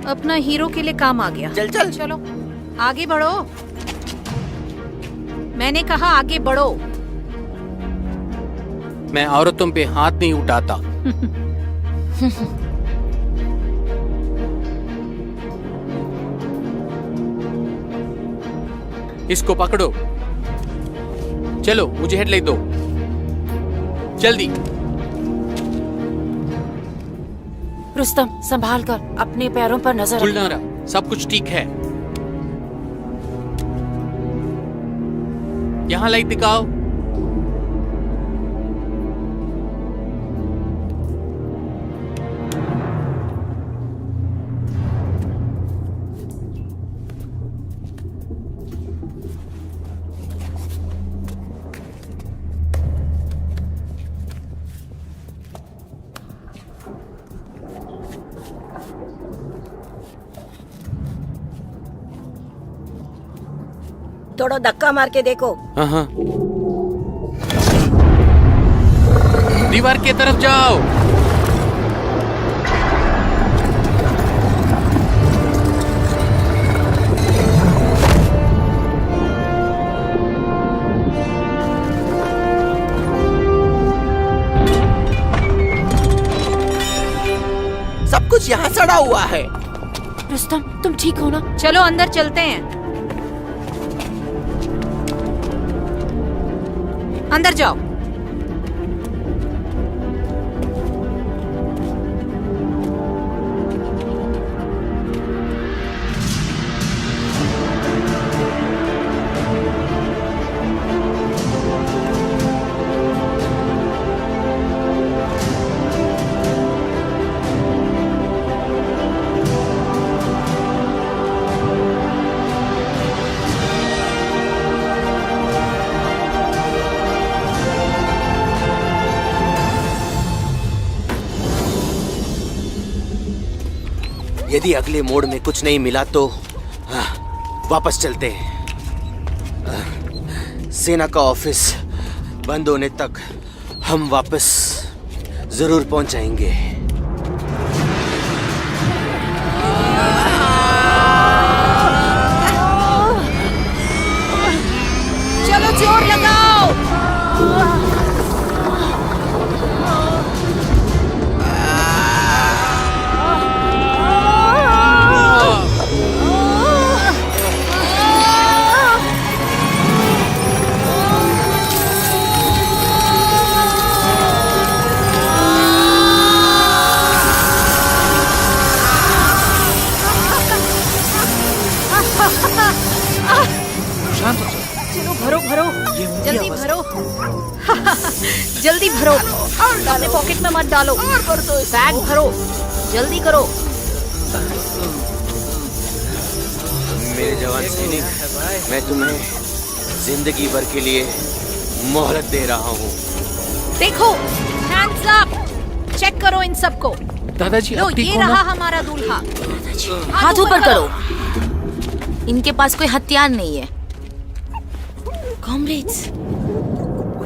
अपना हीरो के लिए काम आ गया। चल चल। चलो आगे बढ़ो। मैंने कहा आगे बढ़ो। मैं औरतों पे हाथ नहीं उठाता। इसको पकड़ो। चलो मुझे हेडलाइट दो जल्दी। रुस्तम, संभाल कर, अपने पैरों पर नजर रख। गुलनारा, सब कुछ ठीक है। यहाँ लाइट दिखाओ। थोड़ा धक्का मार के देखो। हाँ। दीवार की तरफ जाओ। सब कुछ यहाँ सड़ा हुआ है। रुस्तम, तुम ठीक हो ना? चलो अंदर चलते हैं। अंदर जाओ। यदि अगले मोड़ में कुछ नहीं मिला तो वापस चलते हैं। सेना का ऑफिस बंद होने तक हम वापस जरूर पहुंच जाएंगे। चलो जोर लगाओ। शांत हो जाओ। चलो भरो भरो। ये उनकी जल्दी आवाज़ भरो। जल्दी भरो, अपने पॉकेट में मत डालो। बैग भरो, जल्दी करो। मेरे जवान सैनिक, मैं तुम्हें जिंदगी भर के लिए मोहलत दे रहा हूँ। देखो, हैंड्स अप, चेक करो इन सबको। दादाजी लो, आप ठीक ये हो ना? रहा हमारा दूल्हा। हाथ ऊपर करो। इनके पास कोई हथियार नहीं है। कॉमरेड्स,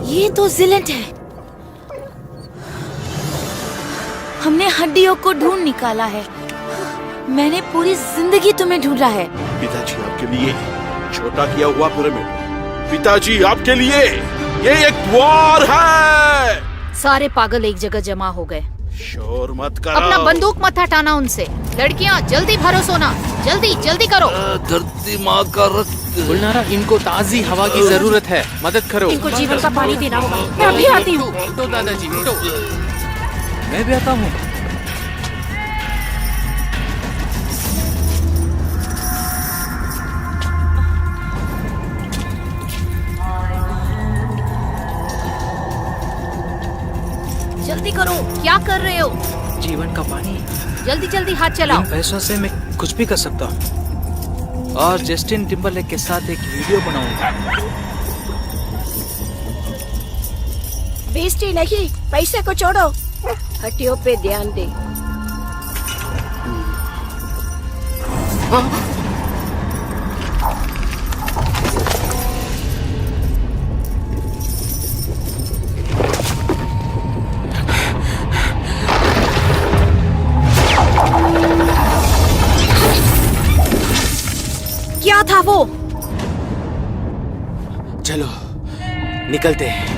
ये तो जिलेंट है। हमने हड्डियों को ढूंढ निकाला है। मैंने पूरी जिंदगी तुम्हें ढूंढा है। पिताजी आपके लिए छोटा किया हुआ पिरामिड, पिताजी आपके लिए ये एक द्वार है। सारे पागल एक जगह जमा हो गए। शोर मत करो। अपना बंदूक मत हटाना उनसे। लड़कियां जल्दी भरो सोना, जल्दी जल्दी करो। धरती माँ का रक्त। गुलनारा, इनको ताजी हवा की जरूरत है, मदद करो। इनको जीवन का पानी देना होगा। मैं अभी आती हूँ। उठो दादाजी, उठो। मैं भी आता हूँ। जल्दी करो, क्या कर रहे हो? जीवन का पानी। जल्दी जल्दी हाथ चलाओ। इन पैसों से मैं कुछ भी कर सकता हूँ और जस्टिन टिम्बरलेक के साथ एक वीडियो बनाऊंगा। बेइज्जती नहीं, पैसे को छोड़ो, हड्डियों पे ध्यान दे। क्या था वो? चलो निकलते हैं।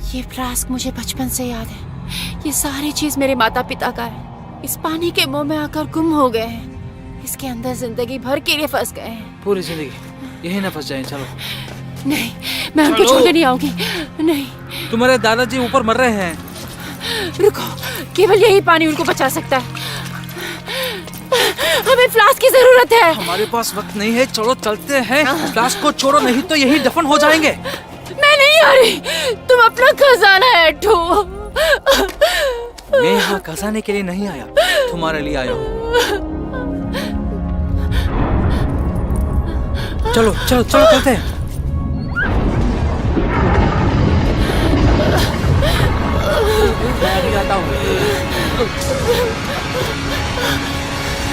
ये फ्लास्क मुझे बचपन से याद है। ये सारी चीज मेरे माता पिता का है। इस पानी के मुंह में आकर गुम हो गए हैं। इसके अंदर जिंदगी भर के लिए फंस गए हैं। पूरी जिंदगी यही ना फंस जाए। चलो। नहीं, मैं उनको छोड़ने नहीं आऊंगी। नहीं। तुम्हारे दादाजी ऊपर मर रहे हैं। रुको, केवल यही पानी उनको बचा सकता है। हमें फ्लास्क की जरूरत है। हमारे पास वक्त नहीं है, चलो चलते हैं। फ्लास्क को छोड़ो, नहीं तो यही दफन हो जाएंगे। मैं नहीं आ रही, तुम अपना खजाना ऐठो। मैं यहाँ खजाने के लिए नहीं आया, तुम्हारे लिए आया हूँ। चलो चलो चलो चलते हैं। मैं भी आता हूँ।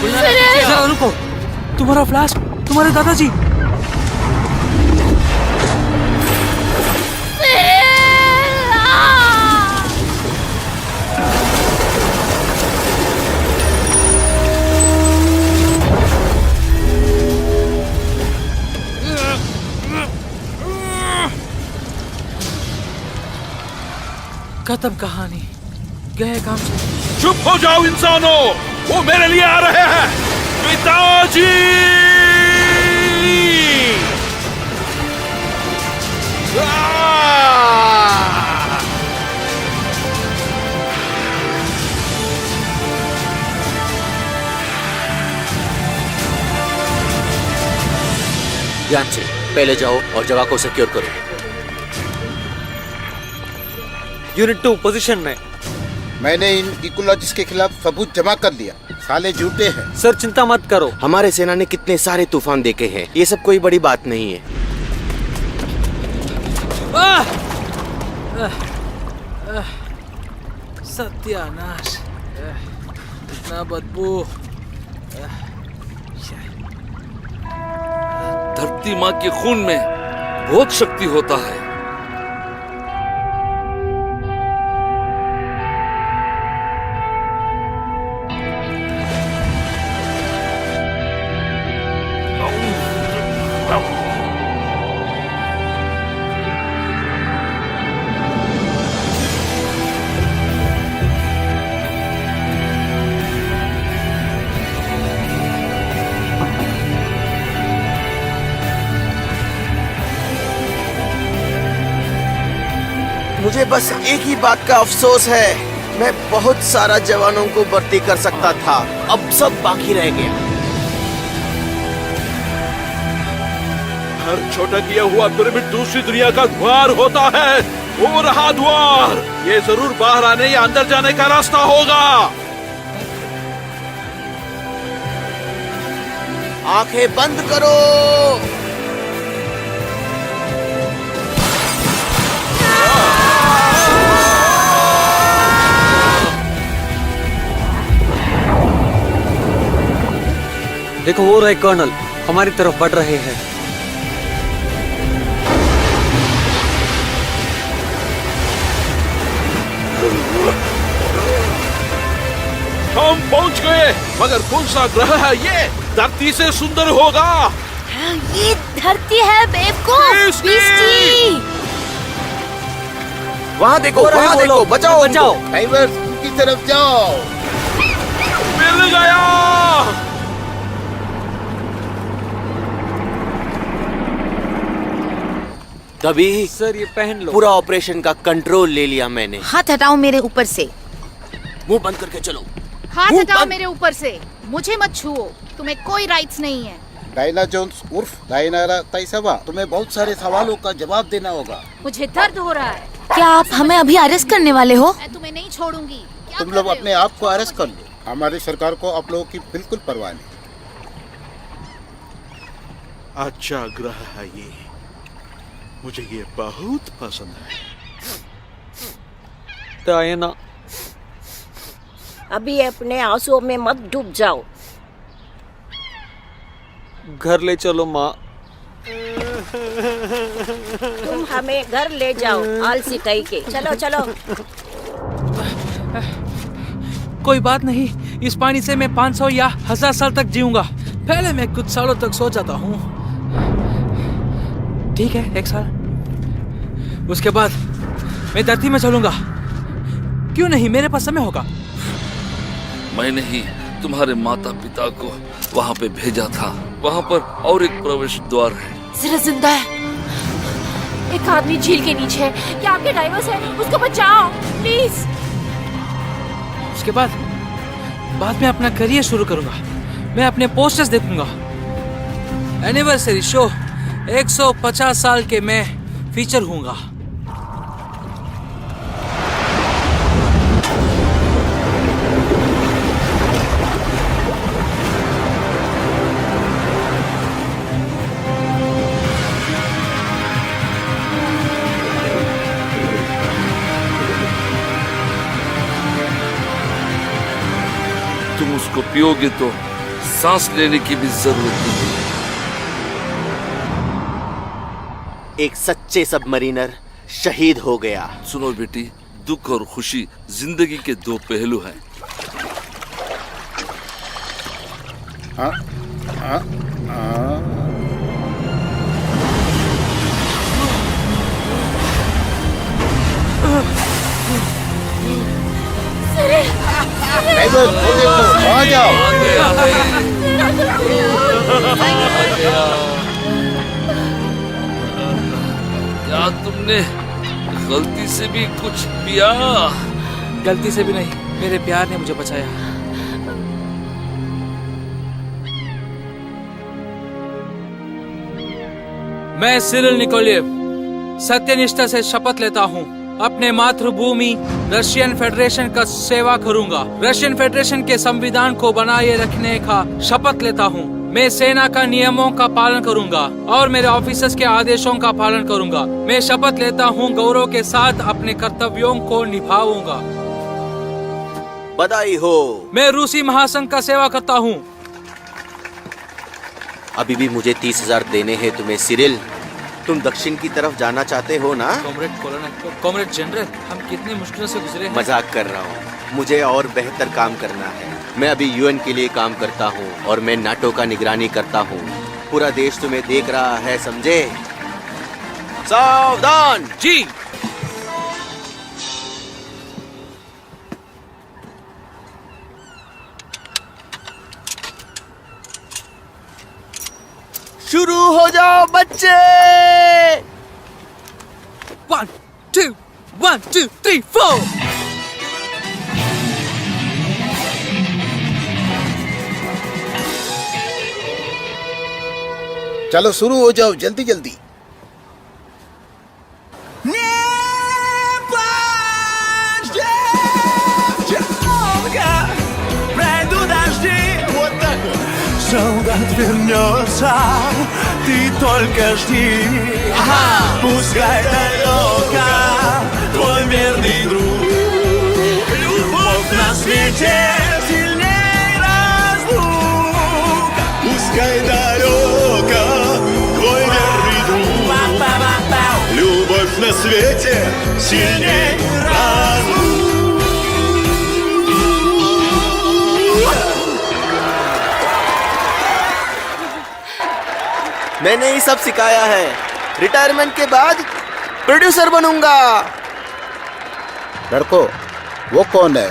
जरा रुको, तुम्हारा फ्लास्क, तुम्हारे दादाजी। खत्म कहानी, गए काम से। चुप हो जाओ इंसानों, वो मेरे लिए आ रहे हैं। पिताजी! ध्यान से, पहले जाओ और जगह को सिक्योर करो। यूनिट 2 पोजीशन में। मैंने इन इकोलॉजिस्ट के खिलाफ सबूत जमा कर दिया। साले झूठे हैं। सर चिंता मत करो, हमारे सेना ने कितने सारे तूफान देखे हैं, ये सब कोई बड़ी बात नहीं है। सत्यानाश, इतना बदबू। धरती माँ के खून में बहुत शक्ति होता है। मुझे बस एक ही बात का अफसोस है, मैं बहुत सारा जवानों को भर्ती कर सकता था, अब सब बाकी रह गया। हर छोटा किया हुआ पिरामिड दूसरी दुनिया का द्वार होता है। वो रहा द्वार, ये जरूर बाहर आने या अंदर जाने का रास्ता होगा। आंखें बंद करो। देखो वो रहे कर्नल, हमारी तरफ बढ़ रहे हैं। हम पहुंच गए, मगर कौन सा ग्रह है ये? धरती से सुंदर होगा। ये धरती है बेवकूफ। बीस्टी! वहाँ देखो, वहाँ देखो, बचाओ, बचाओ। ड्राइवर उनकी तरफ जाओ। मिल गया। तभी सर ये पहन लो। पूरा ऑपरेशन का कंट्रोल ले लिया मैंने। हाथ हटाओ मेरे ऊपर से। मुंह बंद करके चलो। हाथ हटाओ मेरे ऊपर से, मुझे मत छुओ, तुम्हें कोई राइट्स नहीं है। डायना जोन्स उर्फ डायनारा ताइसवा, तुम्हें बहुत सारे सवालों का जवाब देना होगा। मुझे दर्द हो रहा है। क्या आप हमें अभी अरेस्ट करने वाले हो? मैं तुम्हें नहीं छोड़ूंगी। क्या तुम कर लोग रहे हो? अपने आप को अरेस्ट कर लो, हमारी सरकार को आप लोगों की बिल्कुल परवाह नहीं। अच्छा ग्रह है ये, मुझे ये बहुत पसंद है। डायना, अभी अपने आंसुओं में मत डूब जाओ। घर ले चलो माँ। तुम हमें घर ले जाओ, आलसी कहीं के। चलो चलो। कोई बात नहीं, इस पानी से मैं 500 या 1000 साल तक जीऊंगा। पहले मैं कुछ सालों तक सो जाता हूँ, ठीक है, 1 साल। उसके बाद मैं धरती में चलूंगा। क्यों नहीं, मेरे पास समय होगा। मैंने ही तुम्हारे माता पिता को वहाँ पे भेजा था। वहाँ पर और एक प्रवेश द्वार है। सिर्फ जिंदा है। एक आदमी झील के नीचे है। क्या आपके ड्राइवर्स है? उसको बचाओ प्लीज। उसके बाद में अपना करियर शुरू करूंगा। मैं अपने पोस्टर्स देखूंगा। एनिवर्सरी शो 150 साल के मैं फीचर हूँगा। तुम उसको पियोगे तो सांस लेने की भी जरूरत नहीं। एक सच्चे सबमरीनर शहीद हो गया। सुनो बेटी, दुख और खुशी जिंदगी के 2 पहलू हैं। हाँ हाँ हाँ। ड्राइवर वो देखो, वहाँ जाओ। क्या तुमने गलती से भी कुछ पिया? गलती से भी नहीं, मेरे प्यार ने मुझे बचाया। मैं सिरिल निकोलेव सत्यनिष्ठा से शपथ लेता हूँ, अपने मातृभूमि रशियन फेडरेशन का सेवा करूंगा। रशियन फेडरेशन के संविधान को बनाए रखने का शपथ लेता हूँ। मैं सेना का नियमों का पालन करूंगा और मेरे ऑफिसर्स के आदेशों का पालन करूंगा। मैं शपथ लेता हूँ गौरव के साथ अपने कर्तव्यों को निभाऊंगा। बधाई हो। मैं रूसी महासंघ का सेवा करता हूँ। अभी भी मुझे 30,000 देने हैं तुम्हें सिरिल। तुम दक्षिण की तरफ जाना चाहते हो ना? कॉमरेड जनरल, हम कितनी मुश्किलों से गुजरे हैं। मजाक कर रहा हूँ। मुझे और बेहतर काम करना है। मैं अभी यूएन के लिए काम करता हूँ और मैं नाटो का निगरानी करता हूँ। पूरा देश तुम्हें देख रहा है, समझे? सावधान! जी। शुरू हो जाओ बच्चे। 1 2 3 4। चलो शुरू हो जाओ, जल्दी जल्दी। Солдат вернется, ты только жди. Пускай далеко твой верный друг. Любовь на свете сильней разлук. Пускай далеко твой верный друг. Любовь на свете сильней разлук. मैंने ये सब सिखाया है। रिटायरमेंट के बाद प्रोड्यूसर बनूंगा। लड़को, वो कौन है?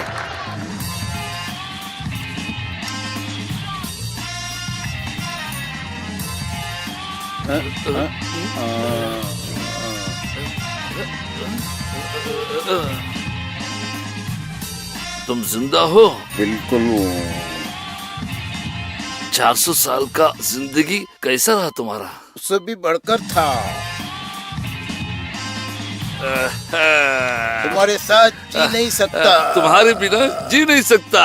तुम जिंदा हो? बिल्कुल। 400 साल का जिंदगी कैसा रहा तुम्हारा? उससे भी बढ़कर था। तुम्हारे साथ जी नहीं सकता। तुम्हारे बिना जी नहीं सकता।